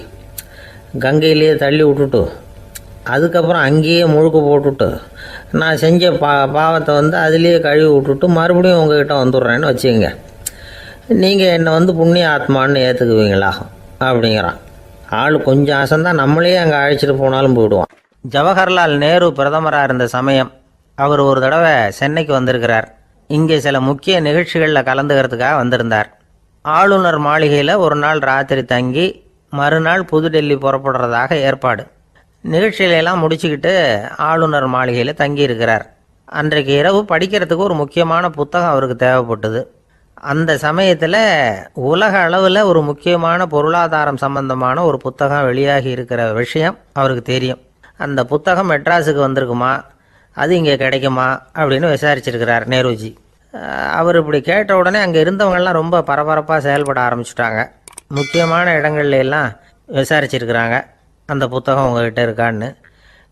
கங்கையிலேயே தள்ளி விட்டுட்டு அதுக்கப்புறம் அங்கேயே முழுக்க போட்டுட்டு நான் செஞ்ச பாவத்தை அதுலேயே கழுவி விட்டுட்டு மறுபடியும் உங்ககிட்ட வந்துடுறேன்னு வச்சுக்கோங்க, நீங்கள் என்னை புண்ணிய ஆத்மான்னு ஏற்றுக்குவீங்களா அப்படிங்கிறான். ஆள் கொஞ்சம் அசந்தான் நம்மளே அங்கே அழைச்சிட்டு போனாலும் போயிடுவான். ஜவஹர்லால் நேரு பிரதமராக இருந்த சமயம் அவர் ஒரு தடவை சென்னைக்கு வந்திருக்கிறார். இங்கே சில முக்கிய நிகழ்ச்சிகளில் கலந்துக்கிறதுக்காக வந்திருந்தார். ஆளுநர் மாளிகையில் ஒரு நாள் ராத்திரி தங்கி மறுநாள் புதுடெல்லி புறப்படுறதாக ஏற்பாடு. நிகழ்ச்சியிலெல்லாம் முடிச்சுக்கிட்டு ஆளுநர் மாளிகையில் தங்கியிருக்கிறார். அன்றைக்கு இரவு படிக்கிறதுக்கு ஒரு முக்கியமான புத்தகம் அவருக்கு தேவைப்பட்டது. அந்த சமயத்தில் உலக அளவில் ஒரு முக்கியமான பொருளாதாரம் சம்பந்தமான ஒரு புத்தகம் வெளியாகி இருக்கிற விஷயம் அவருக்கு தெரியும். அந்த புத்தகம் மெட்ராஸுக்கு வந்திருக்குமா, அது இங்கே கிடைக்குமா அப்படின்னு விசாரிச்சிருக்கிறார் நேருஜி. அவர் இப்படி கேட்ட உடனே அங்கே இருந்தவங்கெல்லாம் ரொம்ப பரபரப்பாக செயல்பட ஆரம்பிச்சுட்டாங்க. முக்கியமான இடங்கள்ல எல்லாம் விசாரிச்சிருக்கிறாங்க அந்த புத்தகம் உங்ககிட்ட இருக்கான்னு.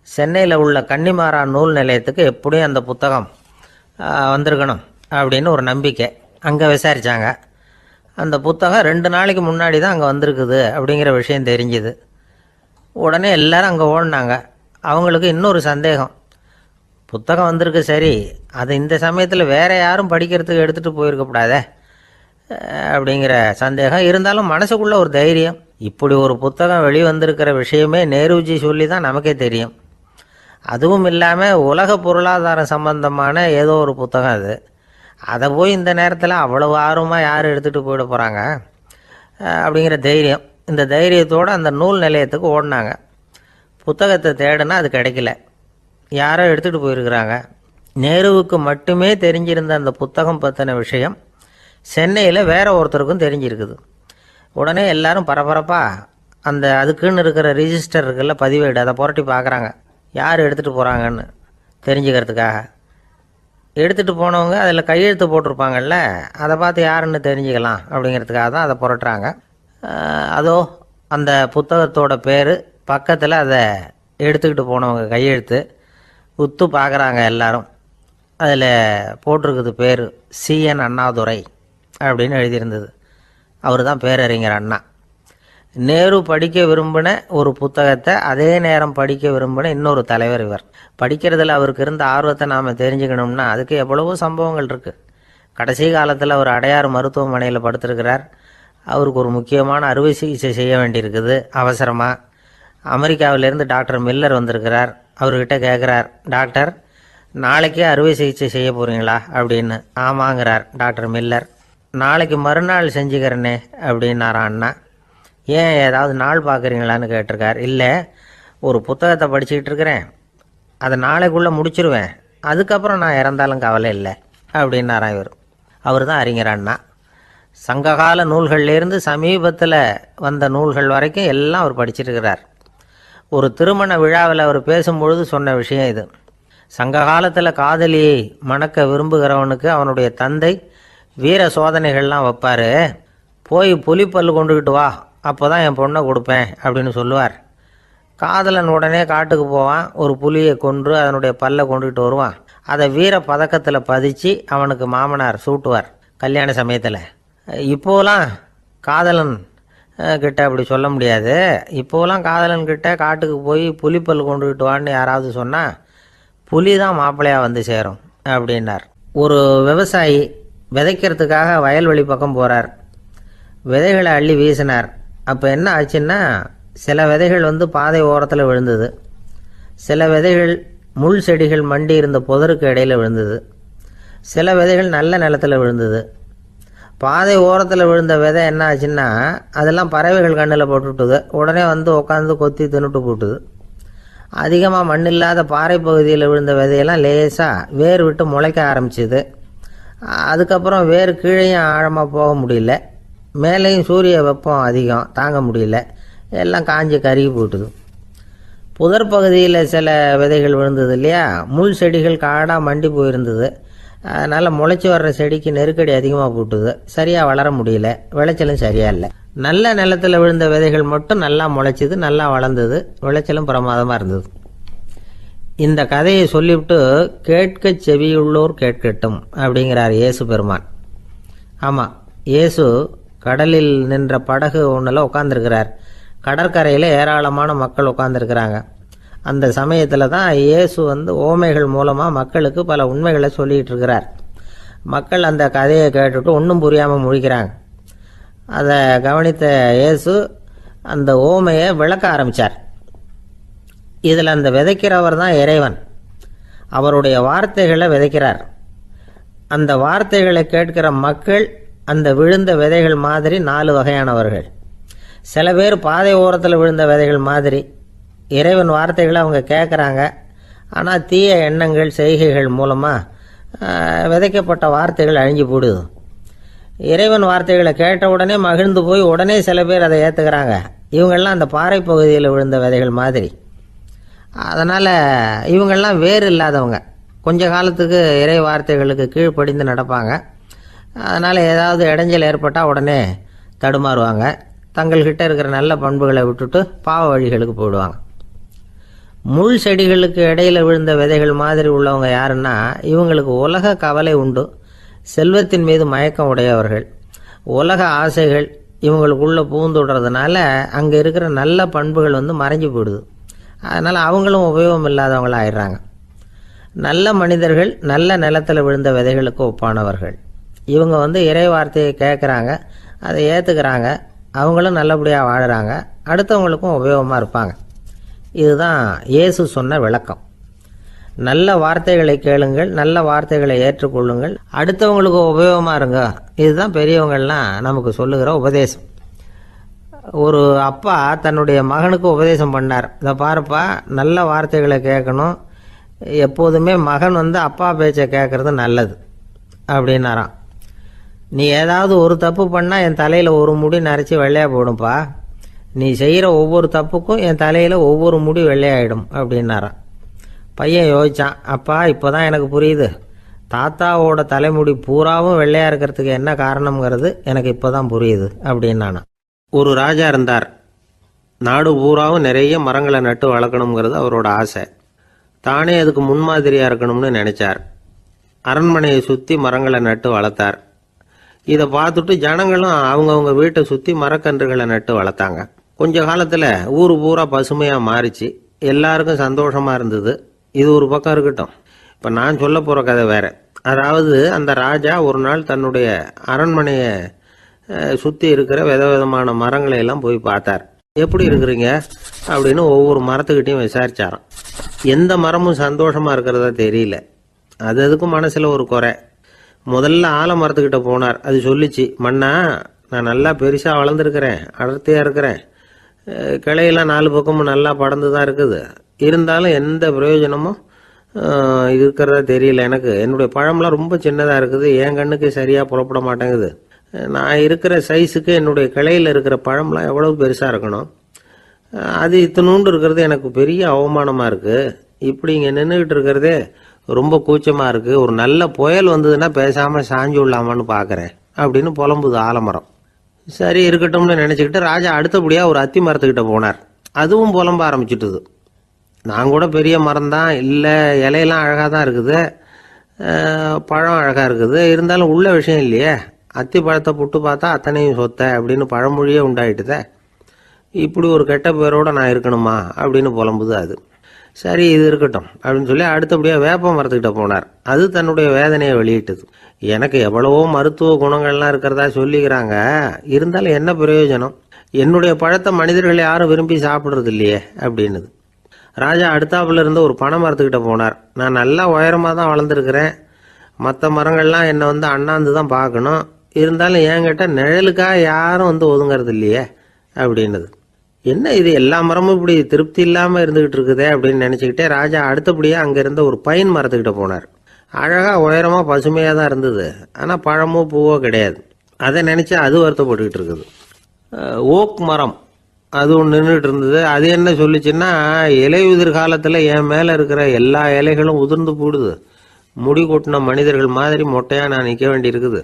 சென்னையில் உள்ள கன்னிமாரா நூல் நிலையத்துக்கு எப்படியும் அந்த புத்தகம் வந்திருக்கணும் அப்படின்னு ஒரு நம்பிக்கை. அங்கே விசாரித்தாங்க. அந்த புத்தகம் 2 நாளைக்கு முன்னாடி தான் அங்கே வந்திருக்குது அப்படிங்கிற விஷயம் தெரிஞ்சுது. உடனே எல்லோரும் அங்கே ஓடினாங்க. அவங்களுக்கு இன்னொரு சந்தேகம், புத்தகம் வந்திருக்கு சரி, அது இந்த சமயத்தில் வேறு யாரும் படிக்கிறதுக்கு எடுத்துகிட்டு போயிருக்கக்கூடாதே அப்படிங்கிற சந்தேகம் இருந்தாலும் மனசுக்குள்ளே ஒரு தைரியம். இப்படி ஒரு புத்தகம் வெளிவந்திருக்கிற விஷயமே நேருஜி சொல்லி தான் நமக்கே தெரியும். அதுவும் இல்லாமல் உலக பொருளாதாரம் சம்பந்தமான ஏதோ ஒரு புத்தகம் அது. அதை போய் இந்த நேரத்தில் அவ்வளவு ஆர்வமாக யார் எடுத்துகிட்டு போயிட போகிறாங்க அப்படிங்கிற தைரியம். இந்த தைரியத்தோடு அந்த நூல் நிலையத்துக்கு ஓடினாங்க. புத்தகத்தை தேடினா அது கிடைக்கல, யாரோ எடுத்துகிட்டு போயிருக்கிறாங்க. நேருவுக்கு மட்டுமே தெரிஞ்சிருந்த அந்த புத்தகம் பற்றின விஷயம் சென்னையில் வேற ஒருத்தருக்கும் தெரிஞ்சிருக்குது. உடனே எல்லாரும் பரபரப்பாக அதுக்குன்னு இருக்கிற ரிஜிஸ்டர் இருக்குல்ல, பதிவேடு, அதை புரட்டி பார்க்குறாங்க யார் எடுத்துகிட்டு போகிறாங்கன்னு தெரிஞ்சுக்கிறதுக்காக. எடுத்துகிட்டு போனவங்க அதில் கையெழுத்து போட்டிருப்பாங்கல்ல, அதை பார்த்து யாருன்னு தெரிஞ்சுக்கலாம் அப்படிங்கிறதுக்காக தான் அதை புரட்டுறாங்க. அதோ அந்த புத்தகத்தோட பேர் பக்கத்தில் அதை எடுத்துக்கிட்டு போனவங்க கையெழுத்து உத்து பார்க்குறாங்க எல்லாரும். அதில் போட்டிருக்குது பேர் CN அண்ணாதுரை அப்படின்னு எழுதியிருந்தது. அவர் தான் பேரறிஞர் அண்ணா. நேரு படிக்க விரும்பின ஒரு புத்தகத்தை அதே நேரம் படிக்க விரும்பின இன்னொரு தலைவர் இவர். படிக்கிறதுல அவருக்கு இருந்த ஆர்வத்தை நாம் தெரிஞ்சுக்கணும்னா அதுக்கு எவ்வளவோ சம்பவங்கள் இருக்குது. கடைசி காலத்தில் அவர் அடையாறு மருத்துவமனையில் படுத்திருக்கிறார். அவருக்கு ஒரு முக்கியமான அறுவை சிகிச்சை செய்ய வேண்டியிருக்குது அவசரமாக. அமெரிக்காவிலேருந்து டாக்டர் மில்லர் வந்திருக்கிறார். அவர்கிட்ட கேட்குறார், டாக்டர் நாளைக்கே அறுவை சிகிச்சை செய்ய போகிறீங்களா அப்படின்னு. ஆமாங்கிறார் டாக்டர் மில்லர். நாளைக்கு மறுநாள் செஞ்சுக்கிறேனே அப்படின்னாரான் அண்ணா. ஏன் ஏதாவது நாள் பார்க்குறீங்களான்னு கேட்டிருக்கார். இல்லை, ஒரு புத்தகத்தை படிச்சுக்கிட்டு இருக்கிறேன், அதை நாளைக்குள்ளே முடிச்சிருவேன், அதுக்கப்புறம் நான் இறந்தாலும் கவலை இல்லை அப்படின்னாரான் இவர். அவர் தான் அறிஞர் அண்ணா. சங்ககால நூல்கள்லேருந்து சமீபத்தில் வந்த நூல்கள் வரைக்கும் எல்லாம் அவர் படிச்சிருக்கிறார். ஒரு திருமண விழாவில் அவர் பேசும்பொழுது சொன்ன விஷயம் இது. சங்க காலத்தில் காதலியை மணக்க விரும்புகிறவனுக்கு அவனுடைய தந்தை வீர சோதனைகள்லாம் வைப்பார். போய் புலிப்பல் கொண்டுக்கிட்டு வா, அப்போ தான் என் பொண்ணை கொடுப்பேன் அப்படின்னு சொல்லுவார். காதலன் உடனே காட்டுக்கு போவான், ஒரு புலியை கொன்று அதனுடைய பல்லை கொண்டுக்கிட்டு வருவான். அதை வீர பதக்கத்தில் பதிச்சு அவனுக்கு மாமனார் சூட்டுவார் கல்யாண சமயத்தில். இப்போலாம் காதலன் கிட்ட அப்படி சொல்ல முடியாது. இப்போலாம் காதலன்கிட்ட காட்டுக்கு போய் புலிப்பல் கொண்டுக்கிட்டு வான்னு யாராவது சொன்னால் புலி தான் மாப்பிள்ளையாக வந்து சேரும் அப்படின்னார். ஒரு விவசாயி விதைக்கிறதுக்காக வயல்வெளி பக்கம் போகிறார். விதைகளை அள்ளி வீசினார். அப்போ என்ன ஆச்சுன்னா, சில விதைகள் பாதை ஓரத்தில் விழுந்தது, சில விதைகள் முள் செடிகள் மண்டி இருந்த புதருக்கு இடையில் விழுந்தது, சில விதைகள் நல்ல நிலத்தில் விழுந்தது. பாதை ஓரத்தில் விழுந்த விதை என்ன ஆச்சுன்னா, அதெல்லாம் பறவைகள் கண்ணில் போட்டுவிட்டுது. உடனே உட்காந்து கொத்தி தின்னுட்டு போட்டுது. அதிகமாக மண் இல்லாத பாறை பகுதியில் விழுந்த விதையெல்லாம் லேசாக வேர் விட்டு முளைக்க ஆரம்பிச்சுது. அதுக்கப்புறம் வேர் கீழேயும் ஆழமாக போக முடியல, மேலேயும் சூரிய வெப்பம் அதிகம் தாங்க முடியல, எல்லாம் காஞ்சி கருகி போட்டுது. புதர் பகுதியில் சில விதைகள் விழுந்தது இல்லையா, முள் செடிகள் காடாக மண்டி போயிருந்தது. அதனால் முளைச்சி வர்ற செடிக்கு நெருக்கடி அதிகமாக போட்டுது, சரியாக வளர முடியல, விளைச்சலும் சரியாக இல்லை. நல்ல நிலத்தில் விழுந்த விதைகள் மட்டும் நல்லா முளைச்சிது, நல்லா வளர்ந்தது, விளைச்சலும் பிரமாதமாக இருந்தது. இந்த கதையை சொல்லிவிட்டு கேட்க செவியுள்ளோர் கேட்கட்டும் அப்படிங்கிறார் இயேசு பெருமான். ஆமாம், இயேசு கடலில் நின்ற படகு ஒன்றில் உட்காந்துருக்கிறார். கடற்கரையில் ஏராளமான மக்கள் உட்காந்துருக்கிறாங்க. அந்த சமயத்தில் தான் இயேசு ஓமைகள் மூலமாக மக்களுக்கு பல உண்மைகளை சொல்லிகிட்டு இருக்கிறார். மக்கள் அந்த கதையை கேட்டுட்டு ஒன்றும் புரியாமல் முழிக்கிறாங்க. அதை கவனித்த இயேசு அந்த ஓமையை விளக்க ஆரம்பித்தார். இதில் அந்த விதைக்கிறவர் தான் இறைவன். அவருடைய வார்த்தைகளை விதைக்கிறார். அந்த வார்த்தைகளை கேட்கிற மக்கள் அந்த விழுந்த விதைகள் மாதிரி 4 வகையானவர்கள். சில பேர் பாதை ஓரத்தில் விழுந்த விதைகள் மாதிரி இறைவன் வார்த்தைகளை அவங்க கேட்குறாங்க. ஆனால் தீய எண்ணங்கள் செய்கைகள் மூலமாக விதைக்கப்பட்ட வார்த்தைகள் அழிஞ்சு போடுது. இறைவன் வார்த்தைகளை கேட்ட உடனே மகிழ்ந்து போய் உடனே சில பேர் அதை ஏற்றுக்கிறாங்க. இவங்கெல்லாம் அந்த பாறை பகுதியில் விழுந்த விதைகள் மாதிரி. அதனால் இவங்கெல்லாம் வேறு இல்லாதவங்க, கொஞ்ச காலத்துக்கு இறை வார்த்தைகளுக்கு கீழ்ப்படிந்து நடப்பாங்க. அதனால் ஏதாவது இடைஞ்சல் ஏற்பட்டால் உடனே தடுமாறுவாங்க. தங்கள்கிட்ட இருக்கிற நல்ல பண்புகளை விட்டுட்டு பாவ வழிகளுக்கு போயிடுவாங்க. முள் செடிகளுக்கு இடையில் விழுந்த விதைகள் மாதிரி உள்ளவங்க யாருன்னா, இவங்களுக்கு உலக கவலை உண்டு, செல்வத்தின் மீது மயக்கம் உடையவர்கள். உலக ஆசைகள் இவங்களுக்குள்ளே பூந்துடுறதுனால அங்கே இருக்கிற நல்ல பண்புகள் மறைஞ்சு போயிடுது. அதனால் அவங்களும் உபயோகம் இல்லாதவங்களாக ஆயிடுறாங்க. நல்ல மனிதர்கள் நல்ல நிலத்தில் விழுந்த விதைகளுக்கு ஒப்பானவர்கள். இவங்க இறை வார்த்தையை கேட்குறாங்க, அதை ஏற்றுக்கிறாங்க, அவங்களும் நல்லபடியாக வாழுறாங்க, அடுத்தவங்களுக்கும் உபயோகமாக இருப்பாங்க. இதுதான் இயேசு சொன்ன விளக்கம். நல்ல வார்த்தைகளை கேளுங்கள், நல்ல வார்த்தைகளை ஏற்றுக்கொள்ளுங்கள், அடுத்தவங்களுக்கு உபயோகமாக இருங்க. இதுதான் பெரியவங்கள்லாம் நமக்கு சொல்லுகிற உபதேசம். ஒரு அப்பா தன்னுடைய மகனுக்கு உபதேசம் பண்ணார். இதை பாருப்பா, நல்ல வார்த்தைகளை கேட்கணும், எப்போதுமே மகன் அப்பா பேச்சை கேட்குறது நல்லது அப்படின்னாராம். நீ ஏதாவது ஒரு தப்பு பண்ணால் என் தலையில் ஒரு முடி நரைச்சி வெள்ளையாக போடும்பா, நீ செய்கிற ஒவ்வொரு தப்புக்கும் என் தலையில் ஒவ்வொரு முடி வெள்ளையாயிடும் அப்படின்னாராம். பையன் யோசித்தான், அப்பா இப்போ தான் எனக்கு புரியுது, தாத்தாவோட தலைமுடி பூராவும் வெள்ளையாக இருக்கிறதுக்கு என்ன காரணம்ங்கிறது எனக்கு இப்போ தான் புரியுது அப்படின்னானா. ஒரு ராஜா இருந்தார். நாடு பூராவும் நிறைய மரங்களை நட்டு வளர்க்கணுங்கிறது அவரோட ஆசை. தானே அதுக்கு முன்மாதிரியாக இருக்கணும்னு நினைச்சார். அரண்மனையை சுற்றி மரங்களை நட்டு வளர்த்தார். இதை பார்த்துட்டு ஜனங்களும் அவங்கவுங்க வீட்டை சுற்றி மரக்கன்றுகளை நட்டு வளர்த்தாங்க. கொஞ்ச காலத்தில் ஊர் பூரா பசுமையாக மாறிச்சு. எல்லாருக்கும் சந்தோஷமாக இருந்தது. இது ஒரு பக்கம் இருக்கட்டும். இப்போ நான் சொல்ல போகிற கதை வேறு. அதாவது அந்த ராஜா ஒரு நாள் தன்னுடைய அரண்மனையை சுற்றி இருக்கிற விதவிதமான மரங்களை எல்லாம் போய் பார்த்தார். எப்படி இருக்கிறீங்க அப்படின்னு ஒவ்வொரு மரத்துக்கிட்டையும் விசாரிச்சாராம். எந்த மரமும் சந்தோஷமாக இருக்கிறதா தெரியல. அதுக்கும் மனசில் ஒரு குறை. முதல்ல ஆலமரத்துக்கிட்ட போனார். அது சொல்லிச்சு, மண்ணா, நான் நல்லா பெருசாக வளர்ந்துருக்கிறேன், அடர்த்தியாக இருக்கிறேன், கிளையெல்லாம் 4 பக்கமும் நல்லா படர்ந்து தான் இருக்குது, இருந்தாலும் எந்த பிரயோஜனமும் இருக்கிறதா தெரியல எனக்கு. என்னுடைய பழம்லாம் ரொம்ப சின்னதாக இருக்குது, என் கண்ணுக்கு சரியாக புறப்பட மாட்டேங்குது. நான் இருக்கிற சைஸுக்கு என்னுடைய கிளையில் இருக்கிற பழம்லாம் எவ்வளவு பெருசாக இருக்கணும், அது இத்தினூண்டு இருக்கிறது எனக்கு பெரிய அவமானமாக இருக்குது. இப்படி இங்கே நின்றுக்கிட்டு இருக்கிறதே ரொம்ப கூச்சமாக இருக்குது. ஒரு நல்ல புயல் வந்ததுன்னா பேசாமல் சாஞ்சு விடலாமான்னு பார்க்குறேன் அப்படின்னு புலம்புது ஆலமரம். சரி இருக்கட்டும்னு நினச்சிக்கிட்டு ராஜா அடுத்தபடியாக ஒரு அத்தி மரத்துக்கிட்ட போனார். அதுவும் புலம்ப ஆரம்பிச்சுட்டுது. நான் கூட பெரிய மரம் தான், இல்லை இலையெல்லாம் அழகாக தான் இருக்குது, பழம் அழகாக இருக்குது, இருந்தாலும் உள்ள விஷயம் இல்லையே, அத்தி பழத்தை புட்டு பார்த்தா அத்தனையும் சொத்த அப்படின்னு பழமொழியே உண்டாயிட்டுதே, இப்படி ஒரு கெட்ட பேரோடு நான் இருக்கணுமா அப்படின்னு புலம்புது அது. சரி இது இருக்கட்டும் அப்படின்னு சொல்லி அடுத்தபடியாக வேப்ப மரத்துக்கிட்ட போனார். அது தன்னுடைய வேதனையை வெளியிட்டது. எனக்கு எவ்வளவோ மருத்துவ குணங்கள்லாம் இருக்கிறதா சொல்லிக்கிறாங்க, இருந்தாலும் என்ன பிரயோஜனம், என்னுடைய பழத்தை மனிதர்கள் யாரும் விரும்பி சாப்பிட்றது இல்லையே அப்படின்னுது. ராஜா அடுத்தாப்புல இருந்த ஒரு பனை மரத்துக்கிட்ட போனார். நான் நல்லா உயரமாக தான் வளர்ந்துருக்கிறேன், மற்ற மரங்கள்லாம் என்னை அண்ணாந்து தான் பார்க்கணும், இருந்தாலும் என்கிட்ட நிழலுக்காக யாரும் ஒதுங்கிறது இல்லையே அப்படின்னுது. என்ன இது, எல்லா மரமும் இப்படி திருப்தி இல்லாமல் இருந்துகிட்டு இருக்குதே அப்படின்னு நினச்சிக்கிட்டே ராஜா அடுத்தபடியாக அங்கே இருந்த ஒரு பைன் மரத்துக்கிட்ட போனார். அழகாக உயரமாக பசுமையாக தான் இருந்தது, ஆனால் பழமோ பூவோ கிடையாது. அதை நினச்சி அது வருத்தப்பட்டுக்கிட்டு இருக்குது. ஓக் மரம் அது ஒன்று நின்றுட்டு இருந்தது. அது என்ன சொல்லிச்சுன்னா, இலையுதிர் காலத்தில் என் மேலே இருக்கிற எல்லா இலைகளும் உதிர்ந்து போடுது, முடி கொட்டின மனிதர்கள் மாதிரி மொட்டையாக நான் நிற்க வேண்டி இருக்குது.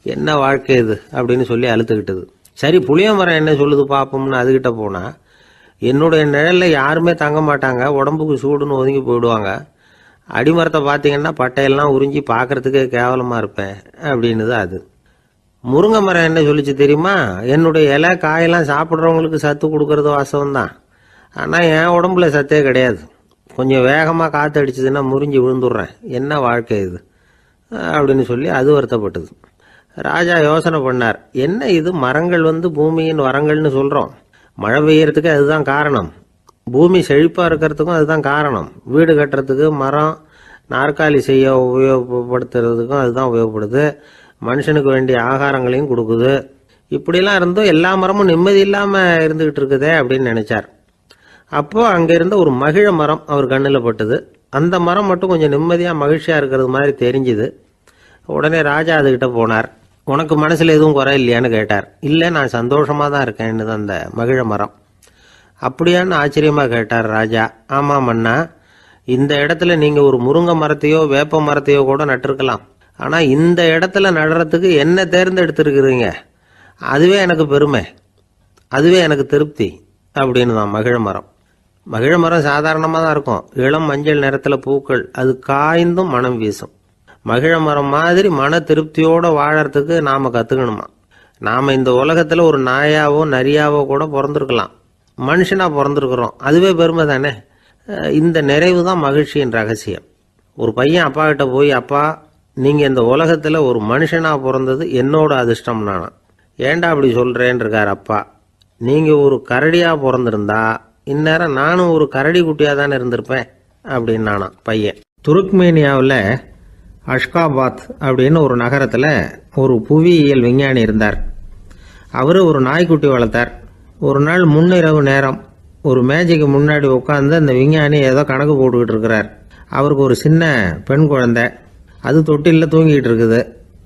என்ன வாழ்க்கை இது அப்படின்னு சொல்லி அழுத்துக்கிட்டது. சரி, புளிய மரம் என்ன சொல்லுது பார்ப்போம்னு அதுகிட்ட போனால், என்னுடைய நிழலில் யாருமே தங்க மாட்டாங்க, உடம்புக்கு சூடுன்னு ஒதுங்கி போயிடுவாங்க. அடிமரத்தை பார்த்தீங்கன்னா பட்டையெல்லாம் உறிஞ்சி பார்க்கறதுக்கே கேவலமாக இருப்பேன் அப்படின்னுது அது. முருங்கை மரம் என்ன சொல்லிச்சு தெரியுமா? என்னுடைய இலை காயெல்லாம் சாப்பிட்றவங்களுக்கு சத்து கொடுக்கறது வாசவம்தான், ஆனால் என் உடம்புல சத்தே கிடையாது. கொஞ்சம் வேகமாக காற்று அடிச்சதுன்னா முறிஞ்சி விழுந்துடுறேன். என்ன வாழ்க்கை இது அப்படின்னு சொல்லி அது வருத்தப்பட்டது. ராஜா யோசனை பண்ணார். என்ன இது, மரங்கள் பூமியின் வரங்கள்னு சொல்கிறோம். மழை பெய்யறதுக்கு அதுதான் காரணம். பூமி செழிப்பாக இருக்கிறதுக்கும் அதுதான் காரணம். வீடு கட்டுறதுக்கு மரம், நாற்காலி செய்ய உபயோகப்படுத்துறதுக்கும் அதுதான் உபயோகப்படுது. மனுஷனுக்கு வேண்டிய ஆகாரங்களையும் கொடுக்குது. இப்படிலாம் இருந்தும் எல்லா மரமும் நிம்மதி இல்லாமல் இருந்துகிட்டு இருக்குதே அப்படின்னு நினைச்சார். அப்போ அங்கே இருந்த ஒரு மகிழ மரம் அவர் கண்ணில் பட்டது. அந்த மரம் மட்டும் கொஞ்சம் நிம்மதியாக மகிழ்ச்சியாக இருக்கிறது மாதிரி தெரிஞ்சுது. உடனே ராஜா அதுகிட்ட போனார். உனக்கு மனசில் எதுவும் குறை இல்லையான்னு கேட்டார். இல்லை, நான் சந்தோஷமாக தான் இருக்கேன்னு அந்த மகிழ மரம். அப்படியான்னு ஆச்சரியமாக கேட்டார் ராஜா. ஆமாம் அண்ணா, இந்த இடத்துல நீங்கள் ஒரு முருங்கை மரத்தையோ வேப்ப மரத்தையோ கூட நட்டிருக்கலாம். ஆனால் இந்த இடத்துல நடுறதுக்கு என்ன தேர்ந்தெடுத்துருக்குறீங்க, அதுவே எனக்கு பெருமை, அதுவே எனக்கு திருப்தி அப்படின்னு தான் மகிழ மரம். மகிழ மரம் சாதாரணமாக தான் இருக்கும். இளம் மஞ்சள் நிறத்தில் பூக்கள், அது காய்ந்தும் மனம் வீசும். மகிழ மரம் மாதிரி மன திருப்தியோடு வாழறதுக்கு நாம் கற்றுக்கணுமா. நாம் இந்த உலகத்தில் ஒரு நாயாவோ நரியாவோ கூட பிறந்திருக்கலாம், மனுஷனாக பிறந்திருக்கிறோம், அதுவே பெருமை தானே. இந்த நிறைவு தான் மகிழ்ச்சியின் ரகசியம். ஒரு பையன் அப்பா கிட்ட போய், அப்பா நீங்கள் இந்த உலகத்தில் ஒரு மனுஷனாக பிறந்தது என்னோட அதிர்ஷ்டம் நானா. ஏண்டா அப்படி சொல்கிறேன்னு இருக்கார் அப்பா. நீங்கள் ஒரு கரடியாக பிறந்திருந்தா இந்நேரம் நானும் ஒரு கரடி குட்டியாக தானே இருந்திருப்பேன் அப்படின்னு நானா பையன். துருக்மேனியாவில் அஷ்காபாத் அப்படின்னு ஒரு நகரத்தில் ஒரு புவியியல் விஞ்ஞானி இருந்தார். அவர் ஒரு நாய்க்குட்டி வளர்த்தார். ஒரு நாள் முன்னிரவு நேரம் ஒரு மேஜைக்கு முன்னாடி உட்காந்து அந்த விஞ்ஞானி ஏதோ கணக்கு போட்டுக்கிட்டு இருக்கிறார். அவருக்கு ஒரு சின்ன பெண் குழந்தை, அது தொட்டிலில் தூங்கிட்டு இருக்குது.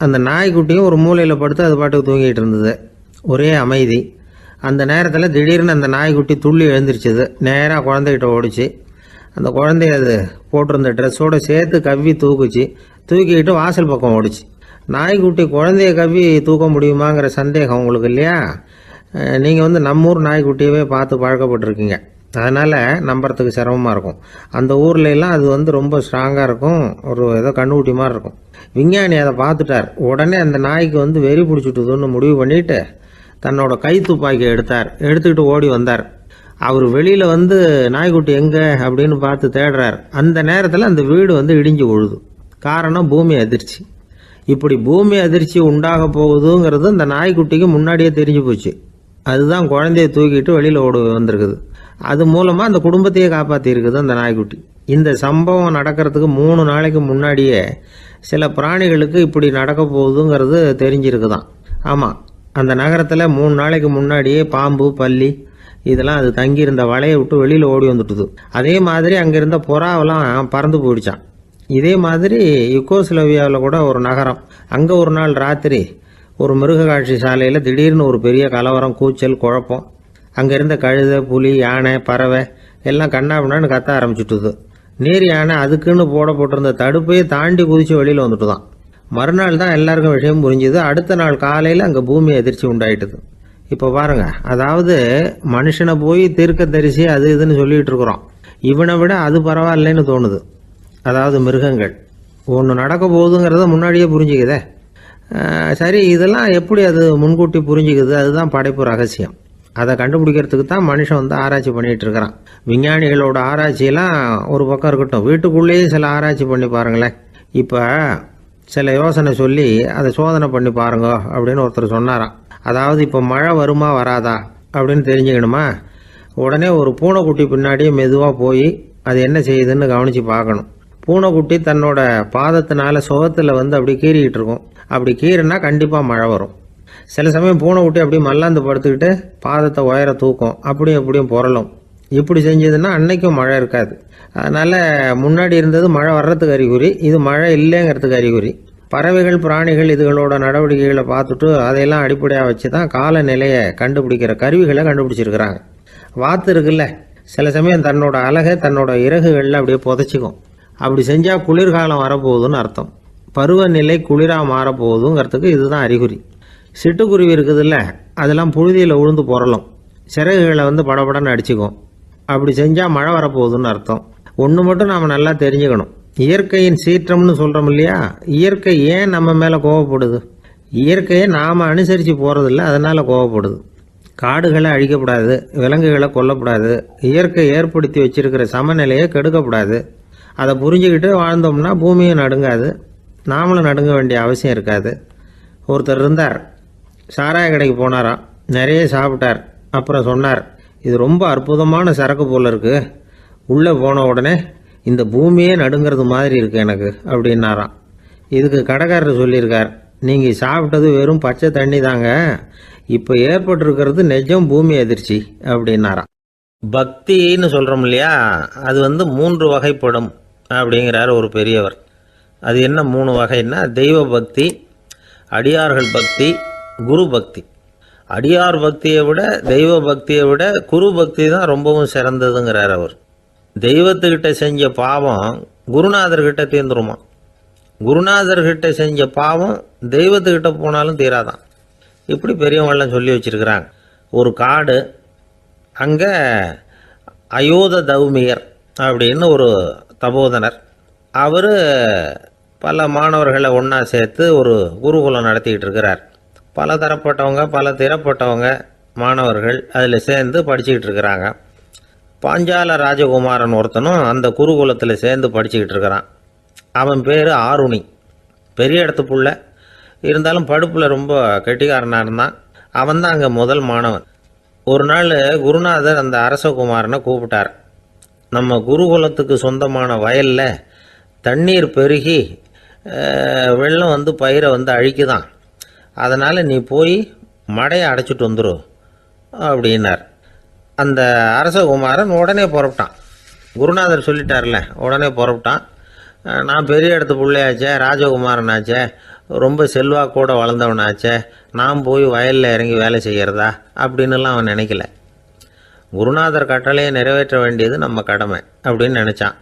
அந்த நாய்க்குட்டியும் ஒரு மூலையில் படுத்து அது பாட்டுக்கு தூங்கிட்டு இருந்தது. ஒரே அமைதி. அந்த நேரத்தில் திடீர்னு அந்த நாய்க்குட்டி துள்ளி எழுந்திரிச்சது. நேராக குழந்தைகிட்ட ஓடிச்சு. அந்த குழந்தைய அது போட்டிருந்த ட்ரெஸ்ஸோடு சேர்த்து கவ்வி தூக்கிக்கிட்டு வாசல் பக்கம் ஓடிச்சு. நாய்க்குட்டி குழந்தைய கவ்வி தூக்க முடியுமாங்கிற சந்தேகம் உங்களுக்கு இல்லையா? நீங்கள் நம்மூர் நாய்க்குட்டியவே பார்த்து பழக்கப்பட்டிருக்கீங்க, அதனால் நம்புறதுக்கு சிரமமாக இருக்கும். அந்த ஊர்லெலாம் அது ரொம்ப ஸ்ட்ராங்காக இருக்கும், ஒரு ஏதோ கண்ணுக்குட்டி மாதிரி இருக்கும். விஞ்ஞானி அதை பார்த்துட்டார். உடனே அந்த நாய்க்கு வெறி பிடிச்சிட்டுதுன்னு முடிவு பண்ணிட்டு தன்னோட கை துப்பாக்கி எடுத்துக்கிட்டு ஓடி வந்தார். அவர் வெளியில் நாய்க்குட்டி எங்கே அப்படின்னு பார்த்து தேடுறார். அந்த நேரத்தில் அந்த வீடு இடிஞ்சு விழுது. காரணம் பூமி அதிர்ச்சி. இப்படி பூமி அதிர்ச்சி உண்டாக போகுதுங்கிறது அந்த நாய்க்குட்டிக்கு முன்னாடியே தெரிஞ்சு போச்சு. அதுதான் குழந்தைய தூக்கிட்டு வெளியில் வந்திருக்குது. அது மூலமாக அந்த குடும்பத்தையே காப்பாற்றிருக்குது அந்த நாய்க்குட்டி. இந்த சம்பவம் நடக்கிறதுக்கு 3 நாளைக்கு முன்னாடியே சில பிராணிகளுக்கு இப்படி நடக்க போகுதுங்கிறது தெரிஞ்சிருக்குதான். ஆமாம், அந்த நகரத்தில் 3 நாளைக்கு முன்னாடியே பாம்பு, பல்லி இதெல்லாம் அது தங்கியிருந்த வலையை விட்டு வெளியில் ஓடி வந்துட்டுது. அதே மாதிரி அங்கிருந்த புறாவெல்லாம் பறந்து போயிடுச்சான். இதே மாதிரி யுகோஸ்லோவியாவில் கூட ஒரு நகரம், அங்கே ஒரு நாள் ராத்திரி ஒரு மிருக காட்சி சாலையில் திடீர்னு ஒரு பெரிய கலவரம், கூச்சல், குழப்பம். அங்கே இருந்த கழுதை, புலி, யானை, பறவை எல்லாம் கண்ணாபின்னான்னு கத்த ஆரம்பிச்சுட்டுது. நீர் யானை அதுக்குன்னு போட்டிருந்த தடுப்பையே தாண்டி குதித்து வெளியில் வந்துட்டுதான். மறுநாள் தான் எல்லாருக்கும் விஷயம் புரிஞ்சுது. அடுத்த நாள் காலையில் அங்கே பூமி அதிர்ச்சி உண்டாயிட்டுது. இப்போ பாருங்க, அதாவது மனுஷனை போய் தீர்க்க தரிசி அது இதுன்னு சொல்லிட்டு இருக்கிறோம். இவனை விட அது பரவாயில்லைன்னு தோணுது. அதாவது மிருகங்கள் ஒன்று நடக்க போகுதுங்கிறத முன்னாடியே புரிஞ்சுக்குதே. சரி, இதெல்லாம் எப்படி அது முன்கூட்டி புரிஞ்சுக்குது? அதுதான் படைப்பு ரகசியம். அதை கண்டுபிடிக்கிறதுக்கு தான் மனுஷன் ஆராய்ச்சி பண்ணிகிட்டு இருக்கிறான். விஞ்ஞானிகளோட ஆராய்ச்சியெல்லாம் ஒரு பக்கம் இருக்கட்டும், வீட்டுக்குள்ளேயே சில ஆராய்ச்சி பண்ணி பாருங்களேன். இப்போ சில யோசனை சொல்லி அதை சோதனை பண்ணி பாருங்க அப்படின்னு ஒருத்தர் சொன்னாராம். அதாவது இப்போ மழை வருமா வராதா அப்படின்னு தெரிஞ்சுக்கணுமா, உடனே ஒரு பூனைக்குட்டி பின்னாடியே மெதுவாக போய் அது என்ன செய்யுதுன்னு கவனித்து பார்க்கணும். பூனைக்குட்டி தன்னோட பாதத்தினால சுகத்தில் அப்படி கீறிக்கிட்டு இருக்கும். அப்படி கீறினா கண்டிப்பாக மழை வரும். சில சமயம் பூனைக்குட்டி அப்படி மல்லாந்து படுத்துக்கிட்டு பாதத்தை உயர தூக்கும், அப்படியும் புரளும். இப்படி செஞ்சதுன்னா அன்னைக்கும் மழை இருக்காது. அதனால் முன்னாடி இருந்தது மழை வர்றதுக்கு அறிகுறி, இது மழை இல்லைங்கிறதுக்கு அறிகுறி. பறவைகள், பிராணிகள் இதுகளோட நடவடிக்கைகளை பார்த்துட்டு அதையெல்லாம் அடிப்படையாக வச்சு தான் காலநிலையை கண்டுபிடிக்கிற கருவிகளை கண்டுபிடிச்சிருக்கிறாங்க. வாத்து இருக்குல்ல, சில சமயம் தன்னோட அழகை தன்னோட இறகுகளில் அப்படியே புதைச்சிக்கும். அப்படி செஞ்சால் குளிர்காலம் வரப்போகுதுன்னு அர்த்தம். பருவநிலை குளிராக மாறப்போகுதுங்கிறதுக்கு இதுதான் அறிகுறி. சிட்டுக்குருவி இருக்குதுல்ல, அதெல்லாம் புழுதியில் உழுந்து புரளும், சிறகுகளை படபடன்னு அடிச்சுக்கும். அப்படி செஞ்சால் மழை வரப்போகுதுன்னு அர்த்தம். ஒன்று மட்டும் நாம் நல்லா தெரிஞ்சுக்கணும், இயற்கையின் சீற்றம்னு சொல்கிறோம் இல்லையா, இயற்கை ஏன் நம்ம மேலே கோவப்படுது? இயற்கையை நாம் அனுசரித்து போகிறதில்ல, அதனால் கோவப்படுது. காடுகளை அழிக்கப்படாது, விலங்குகளை கொல்லக்கூடாது, இயற்கை ஏற்படுத்தி வச்சிருக்கிற சமநிலையை கெடுக்கக்கூடாது. அதை புரிஞ்சுக்கிட்டு வாழ்ந்தோம்னா பூமியும் நடுங்காது, நாமளும் நடுங்க வேண்டிய அவசியம் இருக்காது. ஒருத்தர் இருந்தார், சாராய கடைக்கு போனாராம், நிறைய சாப்பிட்டார். அப்புறம் சொன்னார், இது ரொம்ப அற்புதமான சரக்கு போல இருக்கு, உள்ளே போன உடனே இந்த பூமியே நடுங்கிறது மாதிரி இருக்கு எனக்கு அப்படின்னாராம். இதுக்கு கடைக்காரர் சொல்லியிருக்கார், நீங்கள் சாப்பிட்டது வெறும் பச்சை தண்ணி தாங்க, இப்போ ஏற்பட்டிருக்கிறது நிஜம் பூமி அதிர்ச்சி அப்படின்னாராம். பக்தின்னு சொல்கிறோம் இல்லையா, அது 3 வகைப்படும் அப்படிங்கிறார் ஒரு பெரியவர். அது என்ன 3 வகைன்னா, தெய்வ பக்தி, அடியார்கள் பக்தி, குரு பக்தி. அடியார் பக்தியை விட தெய்வ பக்தியை விட குரு பக்தி தான் ரொம்பவும் சிறந்ததுங்கிறார் அவர். தெய்வத்துக்கிட்ட செஞ்ச பாவம் குருநாதர்கிட்ட தீர்ந்துருமா, குருநாதர்கிட்ட செஞ்ச பாவம் தெய்வத்துக்கிட்ட போனாலும் தீராதான். இப்படி பெரியவங்களாம் சொல்லி வச்சிருக்கிறாங்க. ஒரு காடு, அங்கே அயோத தௌமியர் அப்படின்னு ஒரு தபோதனர், அவர் பல மாணவர்களை ஒன்றா சேர்த்து ஒரு குருகுலம் நடத்திக்கிட்டு இருக்கிறார். பல தரப்பட்டவங்க பல திறப்பட்டவங்க மாணவர்கள் அதில் சேர்ந்து படிச்சுக்கிட்டு இருக்கிறாங்க. பாஞ்சால ராஜகுமாரன் ஒருத்தனும் அந்த குருகுலத்தில் சேர்ந்து படிச்சுக்கிட்டு இருக்கிறான். அவன் பேர் ஆருணி, பெரிய இடத்து புள்ள, இருந்தாலும் படுப்பில் ரொம்ப கெட்டிக்காரனாக இருந்தான். அவன் தான் அங்கே முதல் மாணவன். ஒரு நாள் குருநாதர் அந்த அரசகுமாரனை கூப்பிட்டார். நம்ம குருகுலத்துக்கு சொந்தமான வயலில் தண்ணீர் பெருகி வெள்ளம் பயிரை அழிக்குதான், அதனால் நீ போய் மடையை அடைச்சிட்டு வந்துரு அப்படின்னார். அந்த அரசகுமாரன் உடனே புறப்பட்டான். குருநாதர் சொல்லிட்டார்ல, உடனே புறப்பட்டான். நான் பெரிய இடத்து பிள்ளையாச்சே, ராஜகுமாரனாச்சே, ரொம்ப செல்வாக்கூட வளர்ந்தவனாச்சே, நான் போய் வயலில் இறங்கி வேலை செய்கிறதா அப்படின்னுலாம் அவன் நினைக்கல. குருநாதர் கட்டளையை நிறைவேற்ற வேண்டியது நம்ம கடமை அப்படின்னு நினச்சான்.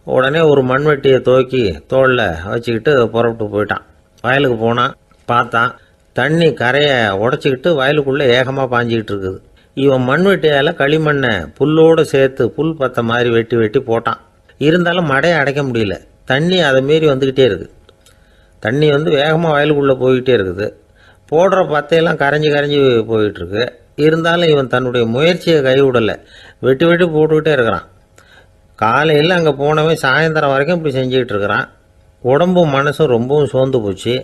உடனே ஒரு மண்வெட்டியை தூக்கி தோளில் வச்சுக்கிட்டு புறப்பட்டு போயிட்டான். வயலுக்கு போனான். பார்த்தான், தண்ணி கரையை உடச்சிக்கிட்டு வயலுக்குள்ளே ஏகமாக பாஞ்சிக்கிட்டு இருக்குது. இவன் மண்வெட்டியால் களிமண்ணை புல்லோடு சேர்த்து புல் பத்த மாதிரி வெட்டி வெட்டி போட்டான். இருந்தாலும் மடையை அடைக்க முடியல. தண்ணி அதை மீறி வந்துக்கிட்டே இருக்குது. தண்ணி வேகமாக வயலுக்குள்ளே போய்கிட்டே இருக்குது. போடுற பத்தையெல்லாம் கரைஞ்சி போயிட்டுருக்கு. இருந்தாலும் இவன் தன்னுடைய முயற்சியை கைவிடலை. வெட்டி வெட்டி போட்டுக்கிட்டே இருக்கிறான். காலையில் அங்கே போனவன் சாயந்தரம் வரைக்கும் இப்படி செஞ்சுக்கிட்டு இருக்கிறான். உடம்பும் மனசும் ரொம்பவும் சோர்ந்து போச்சு.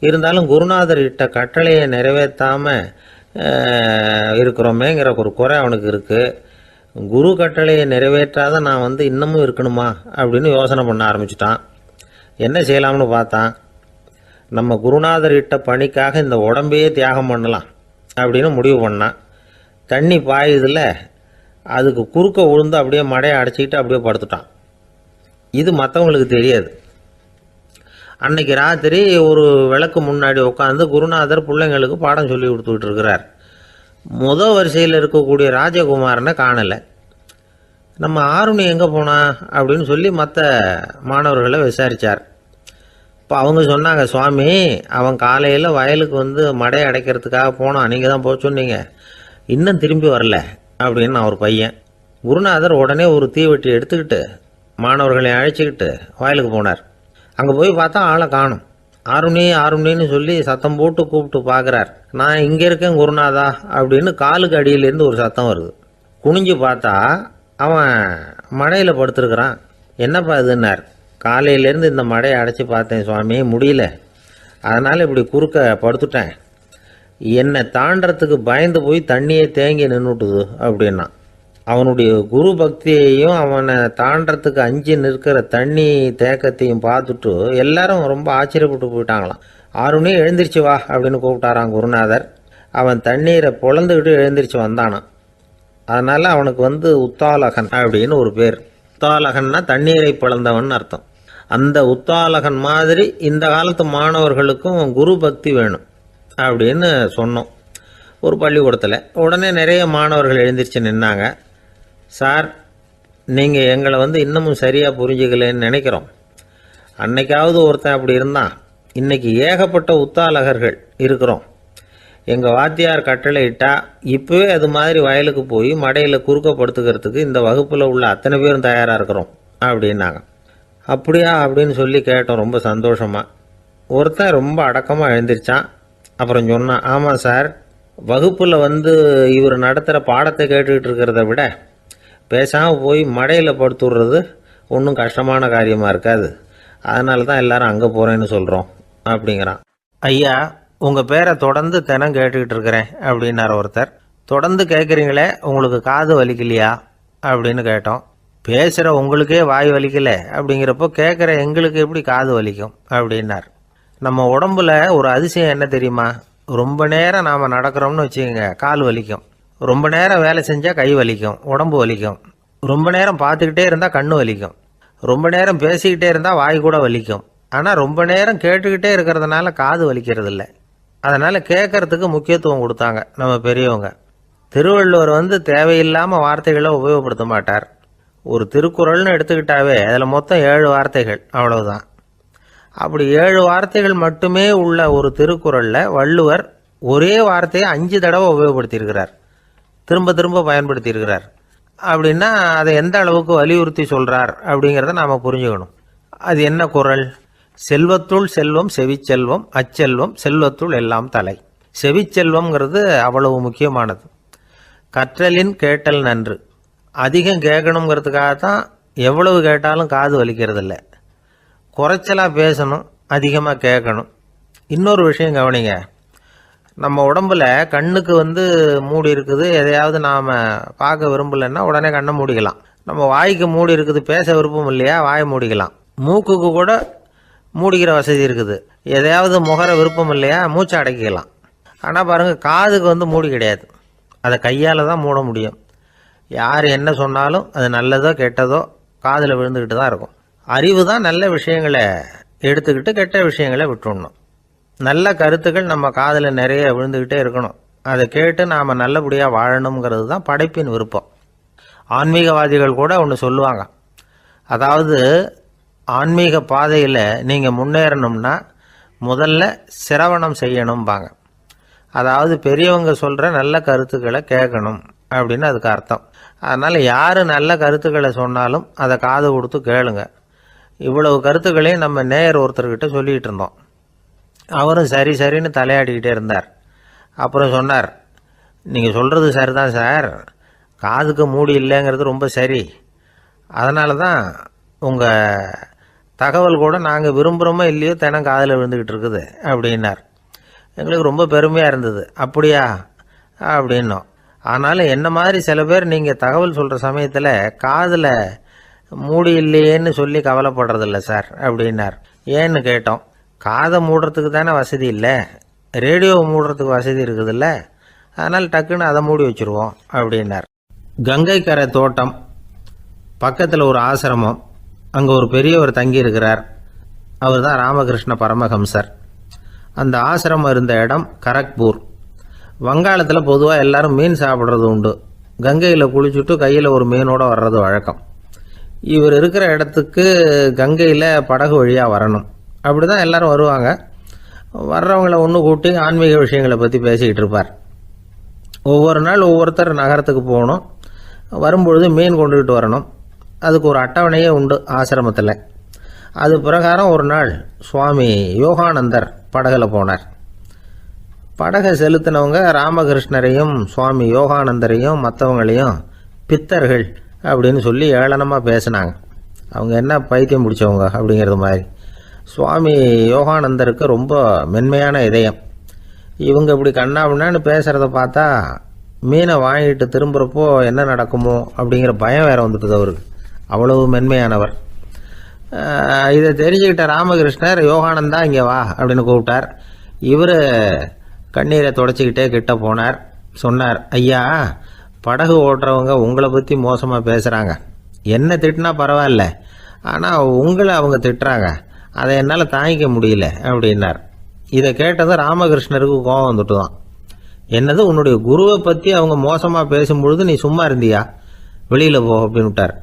இருந்தாலும் குருநாதர் இட்ட கட்டளையை நிறைவேற்றாமல் இருக்கிறோமேங்கிற ஒரு குறை அவனுக்கு இருக்குது. குரு கட்டளையை நிறைவேற்றாத நான் இன்னமும் இருக்கணுமா அப்படின்னு யோசனை பண்ண ஆரம்பிச்சிட்டான். என்ன செய்யலாம்னு பார்த்தான். நம்ம குருநாதர் இட்ட பணிக்காக இந்த உடம்பையே தியாகம் பண்ணலாம் அப்படின்னு முடிவு பண்ணான். தண்ணி பாயுதில் அதுக்கு குறுக்க விழுந்து அப்படியே மடையை அடைச்சிக்கிட்டு அப்படியே படுத்துட்டான். இது மற்றவங்களுக்கு தெரியாது. அன்னைக்கு ராத்திரி ஒரு விளக்கு முன்னாடி உட்காந்து குருநாதர் பிள்ளைங்களுக்கு பாடம் சொல்லி கொடுத்துக்கிட்டு இருக்கிறார். முதல் வரிசையில் இருக்கக்கூடிய ராஜகுமாரனை காணலை. நம்ம ஆருணி எங்கே போனா அப்படின்னு சொல்லி மற்ற மாணவர்களை விசாரித்தார். இப்போ அவங்க சொன்னாங்க, சுவாமி, அவன் காலையில் வயலுக்கு மடையை அடைக்கிறதுக்காக போனான், நீங்கள் தான் போக சொன்னீங்க, இன்னும் திரும்பி வரல அப்படின்னு அவர் பையன். குருநாதர் உடனே ஒரு தீவெட்டி எடுத்துக்கிட்டு மாணவர்களை அழைச்சிக்கிட்டு வயலுக்கு போனார். அங்கே போய் பார்த்தா ஆளை காணும். ஆருணின்னு சொல்லி சத்தம் போட்டு கூப்பிட்டு பார்க்குறார். நான் இங்கே இருக்கேன் குருநாதா அப்படின்னு காலுக்கு அடியிலேருந்து ஒரு சத்தம் வருது. குனிஞ்சு பார்த்தா அவன் மடையில் படுத்துருக்கிறான். என்னப்பா இதுன்னார். காலையிலேருந்து இந்த மடையை அடைச்சி பார்த்தேன் சுவாமி, முடியல, அதனால் இப்படி குறுக்க படுத்துட்டேன். என்னை தாண்டறதுக்கு பயந்து போய் தண்ணியை தேங்கி நின்றுட்டுது அப்படின்னா. அவனுடைய குரு பக்தியையும் அவனை தாண்டறதுக்கு அஞ்சு நிற்கிற தண்ணி தேக்கத்தையும் பார்த்துட்டு எல்லாரும் ரொம்ப ஆச்சரியப்பட்டு போயிட்டாங்களாம். ஆருணி எழுந்திரிச்சு வா அப்படின்னு கூப்பிட்டாரான் குருநாதர். அவன் தண்ணீரை பொழந்துக்கிட்டு எழுந்திரிச்சு வந்தானான். அதனால் அவனுக்கு உத்தாலகன் அப்படின்னு ஒரு பேர். உத்தாலகன்னா தண்ணீரை பிளந்தவன் அர்த்தம். அந்த உத்தாலகன் மாதிரி இந்த காலத்து மாணவர்களுக்கும் குரு பக்தி வேணும் அப்படின்னு சொன்னோம் ஒரு பள்ளிக்கூடத்தில். உடனே நிறைய மாணவர்கள் எழுந்திரிச்சு நின்னாங்க. சார், நீங்கள் எங்களை இன்னமும் சரியாக புரிஞ்சுக்கலன்னு நினைக்கிறோம். அன்னைக்காவது ஒருத்தன் அப்படி இருந்தான். இன்னைக்கு ஏகப்பட்ட உத்தாலகர்கள் இருக்கிறோம். எங்கள் வாத்தியார் கட்டளை இட்டா இப்போவே அது மாதிரி வயலுக்கு போய் மடையில் குறுக்கப்படுத்துக்கிறதுக்கு இந்த வகுப்பில் உள்ள அத்தனை பேரும் தயாராக இருக்கிறோம் அப்படின்னாங்க. அப்படியா அப்படின்னு சொல்லி கேட்டோம் ரொம்ப சந்தோஷமாக. ஒருத்தன் ரொம்ப அடக்கமாக எழுந்திரிச்சான். அப்புறம் சொன்னான், ஆமாம் சார், வகுப்பில் இவர் நடத்துகிற பாடத்தை கேட்டுக்கிட்டு இருக்கிறத விட பேசாமல் போய் மடையில் படுத்துடுறது ஒன்றும் கஷ்டமான காரியமாக இருக்காது. அதனால தான் எல்லாரும் அங்கே போகிறேன்னு சொல்கிறோம் அப்படிங்கிறான். ஐயா, உங்கள் பேரை தொடர்ந்து தினம் கேட்டுக்கிட்டு இருக்கிறேன் அப்படின்னார் ஒருத்தர். தொடர்ந்து கேட்குறீங்களே, உங்களுக்கு காது வலிக்கலையா அப்படின்னு கேட்டோம். பேசுகிற உங்களுக்கே வாய் வலிக்கலை அப்படிங்கிறப்போ கேட்குற எங்களுக்கு எப்படி காது வலிக்கும் அப்படின்னார். நம்ம உடம்புல ஒரு அதிசயம் என்ன தெரியுமா? ரொம்ப நேரம் நாம் நடக்கிறோம்னு வச்சுக்கோங்க, கால் வலிக்கும். ரொம்ப நேரம் வேலை செஞ்சால் கை வலிக்கும், உடம்பு வலிக்கும். ரொம்ப நேரம் பார்த்துக்கிட்டே இருந்தால் கண்ணு வலிக்கும். ரொம்ப நேரம் பேசிக்கிட்டே இருந்தால் வாய் கூட வலிக்கும். ஆனால் ரொம்ப நேரம் கேட்டுக்கிட்டே இருக்கிறதுனால காது வலிக்கிறது இல்லை. அதனால் கேட்கறதுக்கு முக்கியத்துவம் கொடுத்தாங்க நம்ம பெரியவங்க. திருவள்ளுவர் தேவையில்லாமல் வார்த்தைகளை உபயோகப்படுத்த மாட்டார். ஒரு திருக்குறள்னு எடுத்துக்கிட்டாவே அதில் மொத்தம் 7 வார்த்தைகள், அவ்வளவுதான். அப்படி 7 வார்த்தைகள் மட்டுமே உள்ள ஒரு திருக்குறளில் வள்ளுவர் ஒரே வார்த்தையை 5 தடவை உபயோகப்படுத்தியிருக்கிறார், திரும்ப திரும்ப பயன்படுத்தியிருக்கிறார். அப்படின்னா அதை எந்த அளவுக்கு வலியுறுத்தி சொல்கிறார் அப்படிங்கிறத நாம் புரிஞ்சுக்கணும். அது என்ன குறள்? செல்வத்துள் செல்வம் செவிச்செல்வம், அச்செல்வம் செல்வத்துள் எல்லாம் தலை. செவிச்செல்வம்ங்கிறது அவ்வளவு முக்கியமானது. கற்றலின் கேட்டல் நன்று. அதிகம் கேட்கணுங்கிறதுக்காகத்தான் எவ்வளவு கேட்டாலும் காது வலிக்கிறது இல்லை. குறைச்சலாக பேசணும், அதிகமாக கேட்கணும். இன்னொரு விஷயம் கவனிங்க, நம்ம உடம்புல கண்ணுக்கு மூடி இருக்குது, எதையாவது நாம் பார்க்க விரும்பலைன்னா உடனே கண்ணை மூடிக்கலாம். நம்ம வாய்க்கு மூடி இருக்குது, பேச விருப்பம் இல்லையா, வாயை மூடிக்கலாம். மூக்குக்கு கூட மூடிக்கிற வசதி இருக்குது, எதையாவது முகர விருப்பம் இல்லையா, மூச்சை அடக்கிக்கலாம். ஆனால் பாருங்கள், காதுக்கு மூடி கிடையாது, அதை கையால் தான் மூட முடியும். யார் என்ன சொன்னாலும் அது நல்லதோ கெட்டதோ காதில் விழுந்துக்கிட்டு தான் இருக்கும். அறிவு தான் நல்ல விஷயங்களை எடுத்துக்கிட்டு கெட்ட விஷயங்களை விட்டுடணும். நல்ல கருத்துக்கள் நம்ம காதில் நிறைய விழுந்துக்கிட்டே இருக்கணும். அதை கேட்டு நாம் நல்லபடியாக வாழணுங்கிறது தான் படைப்பின் விருப்பம். ஆன்மீகவாதிகள் கூட ஒன்று சொல்லுவாங்க, அதாவது ஆன்மீக பாதையில் நீங்கள் முன்னேறணும்னா முதல்ல சிரவணம் செய்யணும்பாங்க. அதாவது பெரியவங்க சொல்கிற நல்ல கருத்துக்களை கேட்கணும் அப்படின்னு அதுக்கு அர்த்தம். அதனால் யார் நல்ல கருத்துக்களை சொன்னாலும் அதை காது கொடுத்து கேளுங்க. இவ்வளவு கருத்துக்களையும் நம்ம நேயர் ஒருத்தர்கிட்ட சொல்லிகிட்டு இருந்தோம். அவரும் சரி சரின்னு தலையாடிக்கிட்டே இருந்தார். அப்புறம் சொன்னார், நீங்கள் சொல்கிறது சரிதான் சார், காதுக்கு மூடி இல்லைங்கிறது ரொம்ப சரி. அதனால தான் உங்கள் தகவல் கூட நாங்கள் விரும்புகிறோமோ இல்லையோ தினம் காதில் விழுந்துக்கிட்டு இருக்குது அப்படின்னார். எங்களுக்கு ரொம்ப பெருமையாக இருந்தது. அப்படியா அப்படின்னோம். ஆனாலும் என்ன மாதிரி சில பேர் நீங்கள் தகவல் சொல்கிற சமயத்தில் காதில் மூடி இல்லையேன்னு சொல்லி கவலைப்படுறதில்ல சார் அப்படின்னார். ஏன்னு கேட்டோம். காதை மூடுறதுக்கு தானே வசதி இல்லை, ரேடியோவை மூடுறதுக்கு வசதி இருக்குதுல்ல, அதனால் டக்குன்னு அதை மூடி வச்சுருவோம் அப்படின்னார். கங்கை கரை தோட்டம் பக்கத்தில் ஒரு ஆசிரமம், அங்கே ஒரு பெரியவர் தங்கி இருக்கிறார். அவர் தான் ராமகிருஷ்ண பரமஹம்சர். அந்த ஆசிரமம் இருந்த இடம் கரக்பூர். வங்காளத்தில் பொதுவாக எல்லாரும் மீன் சாப்பிட்றது உண்டு. கங்கையில் குளிச்சுட்டு கையில் ஒரு மீனோடு வர்றது வழக்கம். இவர் இருக்கிற இடத்துக்கு கங்கையில் படகு வழியாக வரணும். அப்படி தான் எல்லோரும் வருவாங்க. வர்றவங்கள ஒன்று கூட்டி ஆன்மீக விஷயங்களை பற்றி பேசிக்கிட்டு இருப்பார். ஒவ்வொரு நாள் ஒவ்வொருத்தர் நகரத்துக்கு போகணும், வரும்பொழுது மீன் கொண்டுகிட்டு வரணும். அதுக்கு ஒரு அட்டவணையே உண்டு ஆசிரமத்தில். அது பிரகாரம் ஒரு நாள் சுவாமி யோகானந்தர் படகில் போனார். படகை செலுத்தினவங்க ராமகிருஷ்ணரையும் சுவாமி யோகானந்தரையும் மற்றவங்களையும் பித்தர்கள் அப்படின்னு சொல்லி ஏளனமாக பேசினாங்க. அவங்க என்ன பைத்தியம் பிடிச்சவங்க அப்படிங்கிறது மாதிரி. சுவாமி யோகானந்தருக்கு ரொம்ப மென்மையான இதயம். இவங்க இப்படி கண்ணாபின்னான்னு பேசுகிறத பார்த்தா மீனை வாங்கிட்டு திரும்புகிறப்போ என்ன நடக்குமோ அப்படிங்கிற பயம் வேறு வந்துட்டுது அவருக்கு. அவ்வளவு மென்மையானவர். இதை தெரிஞ்சுக்கிட்ட ராமகிருஷ்ணர், யோகானந்தா இங்கே வா அப்படின்னு கூப்பிட்டார். இவர் கண்ணீரை தொடச்சிக்கிட்டே கிட்ட போனார். சொன்னார், ஐயா, படகு ஓட்டுறவங்க உங்களை பற்றி மோசமாக பேசுகிறாங்க. என்ன திட்டினா பரவாயில்ல, ஆனால் உங்களை அவங்க திட்டுறாங்க, அதை என்னால் தாங்கிக்க முடியல அப்படின்னார். இதை கேட்டதும் ராமகிருஷ்ணருக்கு கோபம் வந்துட்டு தான். என்னது, உன்னுடைய குருவை பற்றி அவங்க மோசமாக பேசும்பொழுது நீ சும்மா இருந்தியா, வெளியில் போ அப்படின்னு விட்டார்.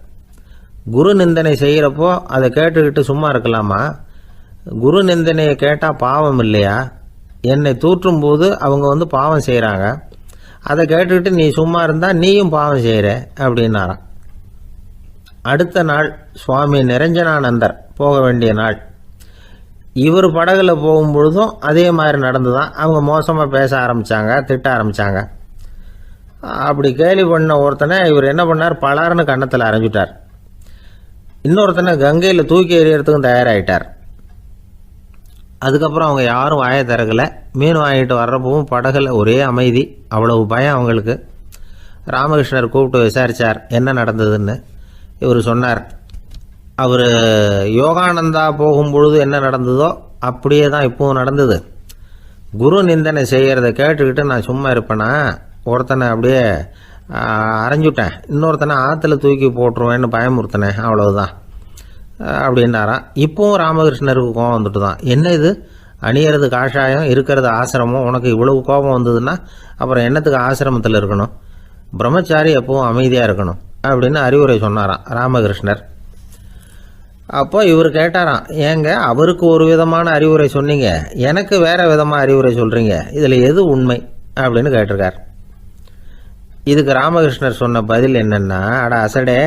குரு நிந்தனை செய்கிறப்போ அதை கேட்டுக்கிட்டு சும்மா இருக்கலாமா? குரு நிந்தனையை கேட்டால் பாவம் இல்லையா? என்னை தூற்றும் போது அவங்க பாவம் செய்கிறாங்க, அதை கேட்டுக்கிட்டு நீ சும்மா இருந்தால் நீயும் பாவம் செய்கிற அப்படின்னாராம். அடுத்த நாள் சுவாமி நிரஞ்சனானந்தர் போக வேண்டிய நாள். இவர் படகுல போகும்பொழுதும் அதே மாதிரி நடந்துதான். அவங்க மோசமாக பேச ஆரம்பித்தாங்க, திட்ட ஆரம்பித்தாங்க. அப்படி கேலி பண்ண ஒருத்தனை இவர் என்ன பண்ணார், பலார்னு கன்னத்தில் அரைஞ்சிட்டார். இன்னொருத்தனை கங்கையில் தூக்கி எறியறதுக்கும் தயாராகிட்டார். அதுக்கப்புறம் அவங்க யாரும் வாயை திறக்கலை. மீன் வாங்கிட்டு வர்றப்பவும் படகுல ஒரே அமைதி, அவ்வளவு பயம் அவங்களுக்கு. ராமகிருஷ்ணர் கூப்பிட்டு விசாரித்தார் என்ன நடந்ததுன்னு. இவர் சொன்னார், அவர் யோகானந்தா போகும்பொழுது என்ன நடந்ததோ அப்படியே தான் இப்பவும் நடந்தது. குரு நிந்தனை செய்கிறத கேட்டுக்கிட்டு நான் சும்மா இருப்பேனா, ஒருத்தனை அப்படியே அரைஞ்சுட்டேன், இன்னொருத்தனை ஆற்றுல தூக்கி போட்டுருவேன்னு பயமுறுத்தினேன், அவ்வளவுதான் அப்படின்னாராம். இப்பவும் ராமகிருஷ்ணருக்கு கோபம் வந்துட்டு தான். என்ன இது, அணியறது காஷாயம், இருக்கிறது ஆசிரமம், உனக்கு இவ்வளவு கோபம் வந்ததுன்னா அப்புறம் என்னத்துக்கு ஆசிரமத்தில் இருக்கணும், பிரம்மச்சாரி எப்பவும் அமைதியாக இருக்கணும் அப்படின்னு அறிவுரை சொன்னாராம் ராமகிருஷ்ணர். அப்போ இவர் கேட்டாராம், ஏங்க அவருக்கு ஒரு விதமான அறிவுரை சொன்னீங்க, எனக்கு வேற விதமாக அறிவுரை சொல்கிறீங்க, இதில் எது உண்மை அப்படின்னு கேட்டிருக்கார். இதுக்கு ராமகிருஷ்ணர் சொன்ன பதில் என்னென்னா, அட அசடே,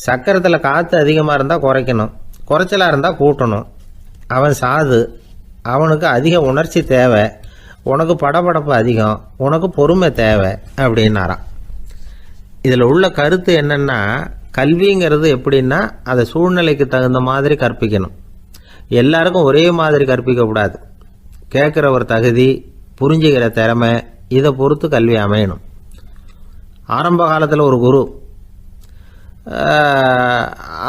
சக்கரத்தில் காற்று அதிகமாக இருந்தால் குறைக்கணும், குறைச்சலாக இருந்தால் கூட்டணும். அவன் சாது, அவனுக்கு அதிக உணர்ச்சி தேவை, உனக்கு படபடப்பு அதிகம், உனக்கு பொறுமை தேவை அப்படின்னாராம். இதில் உள்ள கருத்து என்னென்னா, கல்விங்கிறது எப்படின்னா அதை சூழ்நிலைக்கு தகுந்த மாதிரி கற்பிக்கணும். எல்லாருக்கும் ஒரே மாதிரி கற்பிக்கக்கூடாது. கேட்குறவர் தகுதி, புரிஞ்சுக்கிற திறமை, இதை பொறுத்து கல்வி அமையணும். ஆரம்ப காலத்தில் ஒரு குரு,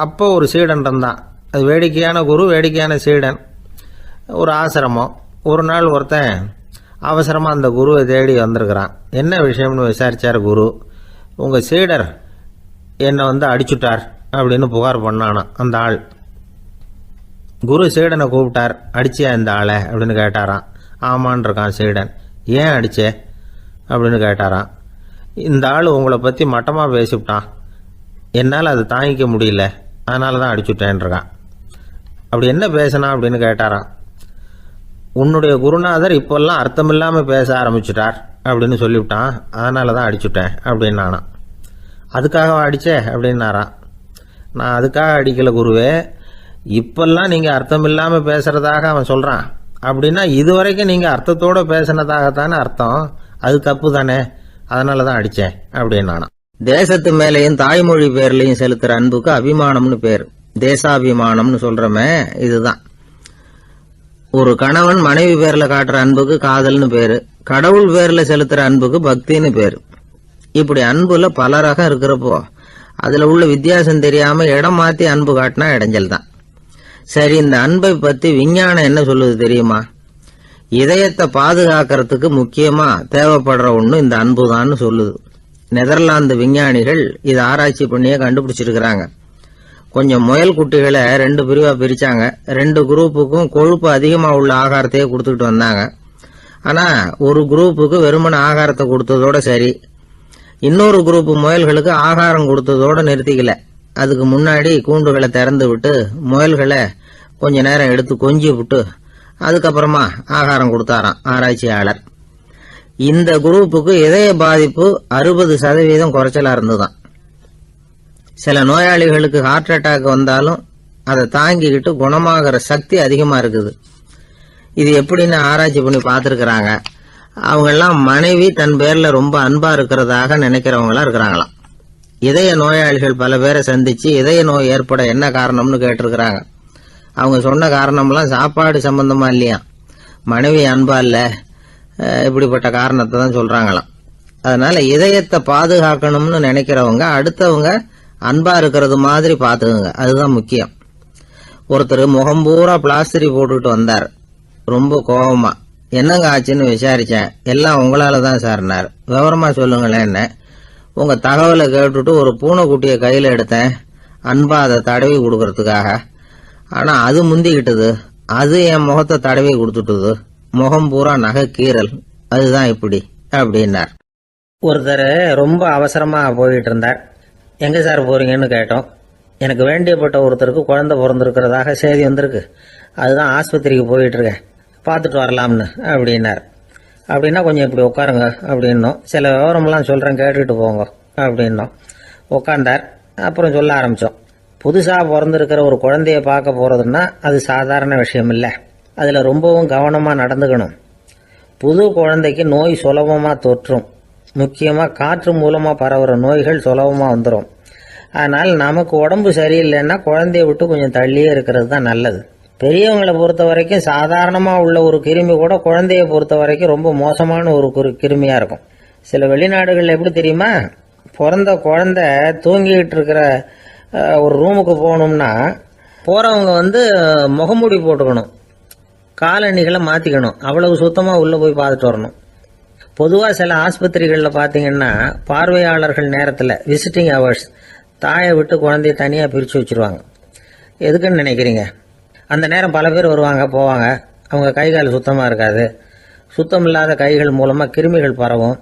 அப்போ ஒரு சீடன் இருந்தான். அது வேடிக்கையான குரு, வேடிக்கையான சீடன். ஒரு ஆசிரமம். ஒரு நாள் ஒருத்தன் அவசரமாக அந்த குருவை தேடி வந்திருக்கிறான். என்ன விஷயம்னு விசாரித்தார் குரு. உங்கள் சீடர் என்னை அடிச்சுட்டார் அப்படின்னு புகார் பண்ணானான் அந்த ஆள். குரு சீடனை கூப்பிட்டார். அடிச்சியா இந்த ஆளை அப்படின்னு கேட்டாராம். ஆமான் இருக்கான் சீடன். ஏன் அடிச்சே அப்படின்னு கேட்டாராம். இந்த ஆள் உங்களை பற்றி மட்டமாக பேசிவிட்டான், என்னால் அதை தாங்கிக்க முடியல, அதனால தான் அடிச்சுட்டேன்ருக்கான். அப்படி என்ன பேசினா அப்படின்னு கேட்டாராம். உன்னுடைய குருநாதர் இப்போல்லாம் அர்த்தமில்லாமல் பேச ஆரம்பிச்சுட்டார் அப்படின்னு சொல்லிவிட்டான், அதனால தான் அடிச்சுட்டேன் அப்படின்னு நானாம். அதுக்காக அடித்தே அப்படின்னாராம். நான் அதுக்காக அடிக்கலை குருவே, இப்பெல்லாம் நீங்கள் அர்த்தம் இல்லாமல் பேசுகிறதாக அவன் சொல்கிறான், அப்படின்னா இதுவரைக்கும் நீங்கள் அர்த்தத்தோடு பேசினதாகத்தானே அர்த்தம், அது தப்பு தானே, அதனால தான் அடித்தேன் அப்படின்னு நானாம். தேசத்து மேலேயும் தாய்மொழி பேர்லையும் செலுத்துற அன்புக்கு அபிமானம்னு பேர். தேசாபிமானம்னு சொல்றமே இதுதான். ஒரு கணவன் மனைவி பேர்ல காட்டுற அன்புக்கு காதல்னு பேரு. கடவுள் பேர்ல செலுத்துற அன்புக்கு பக்தின்னு பேரு. இப்படி அன்புல பல ரகம் இருக்கிறப்போ அதுல உள்ள வித்தியாசம் தெரியாம இடம் மாத்தி அன்பு காட்டினா இடைஞ்சல் தான். சரி, இந்த அன்பை பத்தி விஞ்ஞானம் என்ன சொல்லுது தெரியுமா? இதயத்தை பாதுகாக்கிறதுக்கு முக்கியமா தேவைப்படுற ஒண்ணு இந்த அன்புதான்னு சொல்லுது. நெதர்லாந்து விஞ்ஞானிகள் இதை ஆராய்ச்சி பண்ணியே கண்டுபிடிச்சிருக்கிறாங்க. கொஞ்சம் முயல் குட்டிகளை 2 பிரிவா பிரிச்சாங்க. 2 குரூப்புக்கும் கொழுப்பு அதிகமா உள்ள ஆகாரத்தையே கொடுத்துக்கிட்டு வந்தாங்க. ஆனா ஒரு குரூப்புக்கு வெறுமன ஆகாரத்தை கொடுத்ததோட சரி, இன்னொரு குரூப் முயல்களுக்கு ஆகாரம் கொடுத்ததோட நிறுத்திக்கல. அதுக்கு முன்னாடி கூண்டுகளை திறந்து விட்டு முயல்களை கொஞ்ச நேரம் எடுத்து கொஞ்சி விட்டு அதுக்கப்புறமா ஆகாரம் கொடுத்தாராம் ஆராய்ச்சியாளர். இந்த குரூப்புக்கு இதய பாதிப்பு 60% குறைச்சலா இருந்துதான். சில நோயாளிகளுக்கு ஹார்ட் அட்டாக் வந்தாலும் அதை தாங்கிக்கிட்டு குணமாகிற சக்தி அதிகமா இருக்குது. இது எப்படின்னு ஆராய்ச்சி பண்ணி பார்த்துருக்கிறாங்க. அவங்கெல்லாம் மனைவி தன் பேர்ல ரொம்ப அன்பா இருக்கிறதாக நினைக்கிறவங்களா இருக்கிறாங்களாம். இதய நோயாளிகள் பல பேரை சந்திச்சு இதய நோய் ஏற்பட என்ன காரணம்னு கேட்டிருக்கிறாங்க. அவங்க சொன்ன காரணம்லாம் சாப்பாடு சம்பந்தமா இல்லையா, மனைவி அன்பா இல்ல, இப்படிப்பட்ட காரணத்தை தான் சொல்றாங்களாம். அதனால இதயத்தை பாதுகாக்கணும்னு நினைக்கிறவங்க அடுத்தவங்க அன்பா இருக்கிறது மாதிரி பாத்துக்குங்க, அதுதான் முக்கியம். ஒருத்தர் முகம் பூரா பிளாஸ்டரி போட்டுக்கிட்டு வந்தார், ரொம்ப கோபமா. என்னங்க ஆச்சுன்னு விசாரிச்சேன். எல்லாம் உங்களால தான் சார்னார். விவரமா சொல்லுங்களேன். என்ன உங்க தகவலை கேட்டுட்டு ஒரு பூனைக்குட்டியை கையில எடுத்தேன், அன்பா அதை தடவி கொடுக்கறதுக்காக. ஆனா அது முந்திக்கிட்டது, அது என் முகத்தை தடவி கொடுத்துட்டுது, முகம் பூரா நகை கீறல், அதுதான் இப்படி அப்படின்னார். ஒருத்தர் ரொம்ப அவசரமா போயிட்டு இருந்தார். எங்க சார் போறீங்கன்னு கேட்டோம். எனக்கு வேண்டியப்பட்ட ஒருத்தருக்கு குழந்தை பிறந்திருக்கிறதாக செய்தி வந்திருக்கு. அதுதான் ஆஸ்பத்திரிக்கு போயிட்டு இருக்கேன், பார்த்துட்டு வரலாம்னு அப்படின்னார். அப்படின்னா கொஞ்சம் இப்படி உட்காருங்க அப்படின்னோம். சில விவரம்லாம் சொல்கிறேன், கேட்டுக்கிட்டு போங்க அப்படின்னோம். உட்காந்தார். அப்புறம் சொல்ல ஆரம்பித்தோம். புதுசாக பிறந்திருக்கிற ஒரு குழந்தைய பார்க்க போகிறதுன்னா அது சாதாரண விஷயம் இல்லை. அதில் ரொம்பவும் கவனமாக நடந்துக்கணும். புது குழந்தைக்கு நோய் சுலபமாக தொற்றும். முக்கியமாக காற்று மூலமாக பரவுகிற நோய்கள் சுலபமாக வந்துடும். அதனால் நமக்கு உடம்பு சரியில்லைன்னா குழந்தைய விட்டு கொஞ்சம் தள்ளியே இருக்கிறது தான் நல்லது. பெரியவங்களை பொறுத்த வரைக்கும் சாதாரணமாக உள்ள ஒரு கிருமி கூட குழந்தைய பொறுத்த வரைக்கும் ரொம்ப மோசமான ஒரு கிருமியாக இருக்கும். சில வெளிநாடுகளில் எப்படி தெரியுமா, பிறந்த குழந்தை தூங்கிட்டு இருக்கிற ஒரு ரூமுக்கு போகணும்னா போகிறவங்க முகமூடி போட்டுக்கணும், காலணிகளை மாற்றிக்கணும், அவ்வளவு சுத்தமாக உள்ளே போய் பார்த்துட்டு வரணும். பொதுவாக சில ஆஸ்பத்திரிகளில் பார்த்தீங்கன்னா பார்வையாளர்கள் நேரத்தில் விசிட்டிங் ஹவர்ஸ் தாயை விட்டு குழந்தைய தனியாக பிரித்து வச்சுருவாங்க. எதுக்குன்னு நினைக்கிறீங்க? அந்த நேரம் பல பேர் வருவாங்க போவாங்க, அவங்க கை கால் சுத்தமாக இருக்காது. சுத்தம் இல்லாத கைகள் மூலமாக கிருமிகள் பரவும்.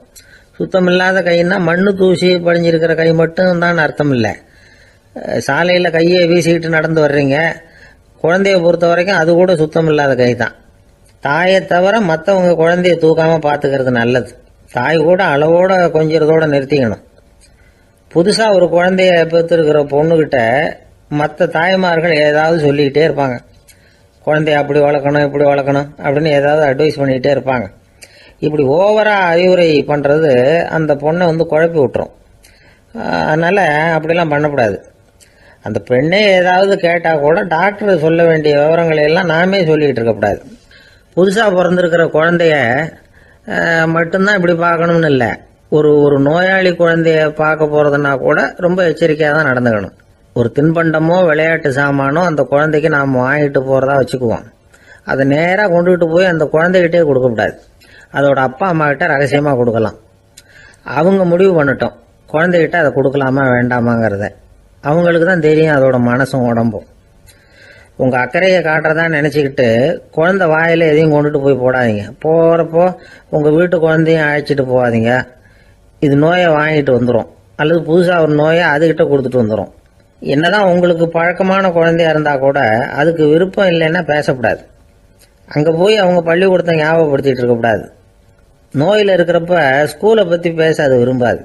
சுத்தம் இல்லாத கைன்னா மண்ணு தூசி படிஞ்சிருக்கிற கை மட்டும் தான் அர்த்தம் இல்லை. சாலையில் கையை வீசிக்கிட்டு நடந்து வர்றீங்க, குழந்தைய பொறுத்த வரைக்கும் அது கூட சுத்தம் இல்லாத கை தான். தாயை தவிர மற்றவங்க குழந்தைய தூக்காமல் பார்த்துக்கிறது நல்லது. தாய் கூட அளவோட கொஞ்சிறதோட நிறுத்திக்கணும். புதுசாக ஒரு குழந்தைய பெற்றிருக்கிற பொண்ணுக்கிட்ட மற்ற தாய்மார்கள் ஏதாவது சொல்லிக்கிட்டே இருப்பாங்க. குழந்தைய அப்படி வளர்க்கணும் இப்படி வளர்க்கணும் அப்படின்னு ஏதாவது அட்வைஸ் பண்ணிக்கிட்டே இருப்பாங்க. இப்படி ஓவராக அறிவுரை பண்ணுறது அந்த பொண்ணை குழப்பி விட்டுரும். அதனால் அப்படிலாம் பண்ணக்கூடாது. அந்த பெண்ணே ஏதாவது கேட்டால் கூட டாக்டர் சொல்ல வேண்டிய விவரங்களை எல்லாம் நாமே சொல்லிக்கிட்டு இருக்கக்கூடாது. புதுசாக பிறந்திருக்கிற குழந்தைய மட்டும்தான் இப்படி பார்க்கணும்னு இல்லை. ஒரு நோயாளி குழந்தைய பார்க்க போகிறதுனா கூட ரொம்ப எச்சரிக்கையாக தான் நடந்துக்கணும். ஒரு தின்பண்டமோ விளையாட்டு சாமானோ அந்த குழந்தைக்கு நாம் வாங்கிட்டு போகிறதா வச்சுக்குவோம். அதை நேராக கொண்டுகிட்டு போய் அந்த குழந்தைகிட்டே கொடுக்கக்கூடாது. அதோட அப்பா அம்மா கிட்ட ரகசியமாக கொடுக்கலாம். அவங்க முடிவு பண்ணட்டும் குழந்தைகிட்ட அதை கொடுக்கலாமா வேண்டாமாங்கிறத. அவங்களுக்கு தான் தெரியும் அதோட மனசும் உடம்பும். உங்கள் அக்கறையை காட்டுறதா நினச்சிக்கிட்டு குழந்தை வாயில் எதையும் கொண்டுட்டு போய் போடாதீங்க. போகிறப்போ உங்கள் வீட்டு குழந்தையும் அழைச்சிட்டு போகாதீங்க. இது நோயை வாங்கிட்டு வந்துடும், அல்லது புதுசாக ஒரு நோயை அதுக்கிட்ட கொடுத்துட்டு வந்துடும். என்னதான் உங்களுக்கு பழக்கமான குழந்தையா இருந்தால் கூட அதுக்கு விருப்பம் இல்லைன்னா பேசக்கூடாது. அங்கே போய் அவங்க பள்ளிக்கூடத்தை ஞாபகப்படுத்திட்டு இருக்கக்கூடாது. நோயில் இருக்கிறப்ப ஸ்கூலை பற்றி பேச அது விரும்பாது.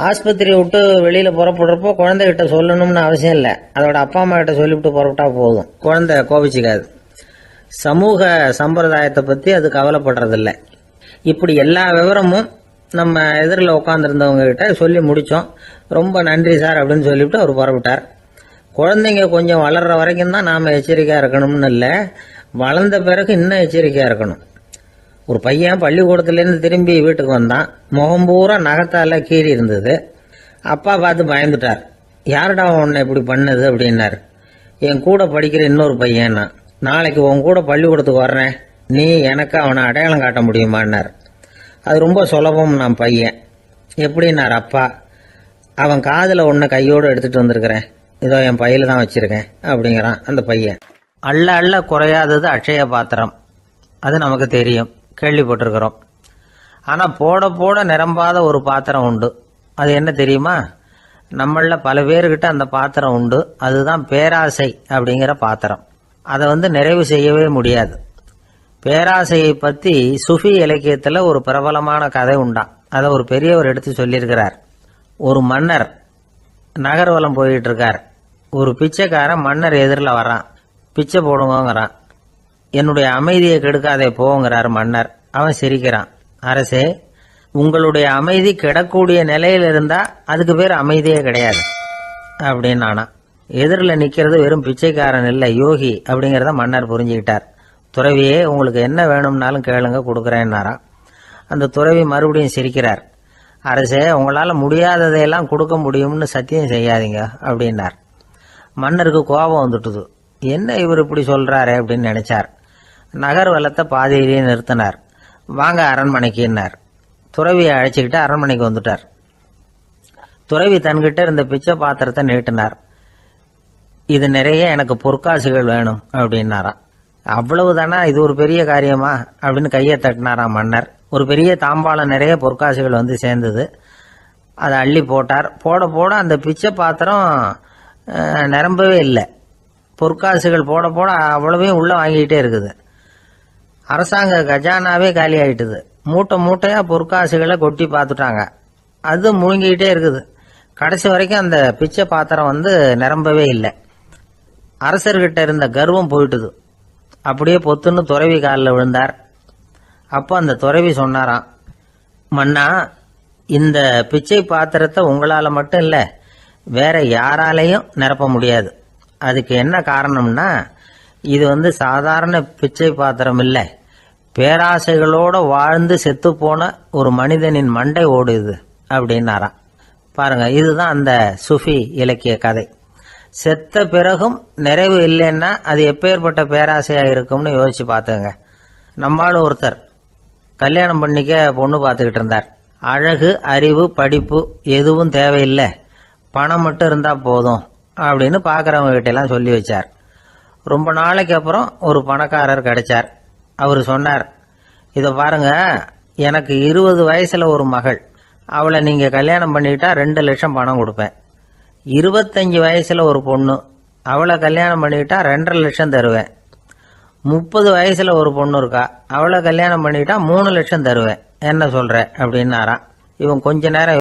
ஆஸ்பத்திரியை விட்டு வெளியில் புறப்படுறப்போ குழந்தைகிட்ட சொல்லணும்னு அவசியம் இல்லை. அதோட அப்பா அம்மா கிட்ட சொல்லிவிட்டு புறப்பட்டா போதும், குழந்தை கோபிச்சிக்காது. சமூக சம்பிரதாயத்தை பற்றி அது கவலைப்படுறதில்லை. இப்படி எல்லா விவரமும் நம்ம எதிரில் உட்காந்துருந்தவங்க கிட்ட சொல்லி முடித்தோம். ரொம்ப நன்றி சார் அப்படின்னு சொல்லிவிட்டு அவர் புறப்பட்டார். குழந்தைங்க கொஞ்சம் வளர்கிற வரைக்கும் தான் நாம் எச்சரிக்கையாக இருக்கணும்னு இல்லை, வளர்ந்த பிறகு இன்னும் எச்சரிக்கையாக இருக்கணும். ஒரு பையன் பள்ளிக்கூடத்துலேருந்து திரும்பி வீட்டுக்கு வந்தான். முகம் பூரா நகத்தால் கீறி இருந்தது. அப்பா பார்த்து பயந்துட்டார். யாருடா உன்னை இப்படி பண்ணது அப்படின்னாரு. என் கூட படிக்கிற இன்னொரு பையன். நாளைக்கு உன் கூட பள்ளிக்கூடத்துக்கு வர்றேன், நீ எனக்கு அவனை அடையாளம் காட்ட முடியுமான்னார். அது ரொம்ப சுலபம் நான் பையன். எப்படின்னார் அப்பா. அவன் காதில் ஒன்றை கையோடு எடுத்துகிட்டு வந்திருக்கிறேன், இதோ என் பையில தான் வச்சுருக்கேன் அப்படிங்கிறான் அந்த பையன். அள்ள அள்ள குறையாதது அட்சய பாத்திரம், அது நமக்கு தெரியும், கேள்விப்பட்டிருக்கிறோம். ஆனால் போட போட நிரம்பாத ஒரு பாத்திரம் உண்டு. அது என்ன தெரியுமா? நம்மளில் பல பேர்கிட்ட அந்த பாத்திரம் உண்டு. அதுதான் பேராசை அப்படிங்கிற பாத்திரம். அதை நிறைவு செய்யவே முடியாது. பேராசையை பற்றி சுஃபி இலக்கியத்தில் ஒரு பிரபலமான கதை உண்டாம். அதை ஒரு பெரியவர் எடுத்து சொல்லியிருக்கிறார். ஒரு மன்னர் நகர்வலம் போயிட்டு இருக்கார். ஒரு பிச்சைக்காரன் மன்னர் எதிரில் வரான். பிச்சை போடுங்கிறான். என்னுடைய அமைதியை கெடுக்காதே போங்கிறார் மன்னர். அவன் சிரிக்கிறான். அரசே, உங்களுடைய அமைதி கிடக்கூடிய நிலையில் இருந்தா அதுக்கு பேர் அமைதியே கிடையாது அப்படின்னு ஆனா. எதிரில் நிற்கிறது வெறும் பிச்சைக்காரன் இல்லை, யோகி அப்படிங்கிறத மன்னர் புரிஞ்சுக்கிட்டார். துறவியே, உங்களுக்கு என்ன வேணும்னாலும் கேளுங்க, கொடுக்குறேன்னாராம். அந்த துறவி மறுபடியும் சிரிக்கிறார். அரசே, உங்களால் முடியாததையெல்லாம் கொடுக்க முடியும்னு சத்தியம் செய்யாதீங்க அப்படின்னார். மன்னருக்கு கோபம் வந்துட்டுது. என்ன இவர் இப்படி சொல்றாரு அப்படின்னு நினைச்சார். நகர் வலத்தை பாதியிலேயே நிறுத்தினார். வாங்க அரண்மனைக்குன்னார். துறவியை அழைச்சிக்கிட்டு அரண்மனைக்கு வந்துட்டார். துறவி தன்கிட்ட இருந்த பிச்சை பாத்திரத்தை நீட்டினார். இது நிறைய எனக்கு பொற்காசுகள் வேணும் அப்படின்னாராம். அவ்வளவுதானா, இது ஒரு பெரிய காரியமா அப்படின்னு கையை தட்டினாராம் மன்னர். ஒரு பெரிய தாம்பாளம் நிறைய பொற்காசுகள் சேர்ந்தது. அதை அள்ளி போட்டார். போட போட அந்த பிச்சை பாத்திரம் நிரம்பவே இல்லை. பொற்காசுகள் போட போட அவ்வளவையும் உள்ளே வாங்கிக்கிட்டே இருக்குது. அரசாங்க கஜானாவே காலி ஆயிட்டுது. மூட்டை மூட்டையாக பொற்காசுகளை கொட்டி பார்த்துட்டாங்க. அது முழுங்கிக்கிட்டே இருக்குது. கடைசி வரைக்கும் அந்த பிச்சை பாத்திரம் நிரம்பவே இல்லை. அரசர்கிட்ட இருந்த கர்வம் போயிட்டுது. அப்படியே பொத்துன்னு துறவி காலில் விழுந்தார். அப்போ அந்த துறவி சொன்னாராம், மன்னா, இந்த பிச்சை பாத்திரத்தை உங்களால் மட்டும் இல்லை, வேற யாராலையும் நிரப்ப முடியாது. அதுக்கு என்ன காரணம்னா, இது சாதாரண பிச்சை பாத்திரம் இல்லை, பேராசைகளோட வாழ்ந்து செத்து போன ஒரு மனிதனின் மண்டை ஓடுது அப்படின்னாராம். பாருங்க, இதுதான் அந்த சுஃபி இலக்கிய கதை. செத்த பிறகும் நிறைவு இல்லைன்னா அது எப்பேற்பட்ட பேராசையா இருக்கும்னு யோசிச்சு பார்த்துங்க. நம்மளும் ஒருத்தர் கல்யாணம் பண்ணிக்க பொண்ணு பார்த்துக்கிட்டு இருந்தார். அழகு, அறிவு, படிப்பு எதுவும் தேவையில்லை, பணம் மட்டும் இருந்தா போதும் அப்படின்னு பார்க்குறவங்க கிட்ட எல்லாம் சொல்லி வச்சார். ரொம்ப நாளைக்கு அப்புறம் ஒரு பணக்காரர் கிடைச்சார். அவர் சொன்னார், இதை பாருங்க, எனக்கு 20 வயசுல ஒரு மகள், அவளை நீங்க கல்யாணம் பண்ணிக்கிட்டா 2 லட்சம் பணம் கொடுப்பேன். 25 வயசுல ஒரு பொண்ணு, அவளை கல்யாணம் பண்ணிக்கிட்டா 2.5 லட்சம் தருவேன். 30 வயசுல ஒரு பொண்ணு இருக்கா, அவளை கல்யாணம் பண்ணிக்கிட்டா 3 லட்சம் தருவேன். என்ன சொல்ற அப்படின்னாராம். இவன் கொஞ்ச நேரம்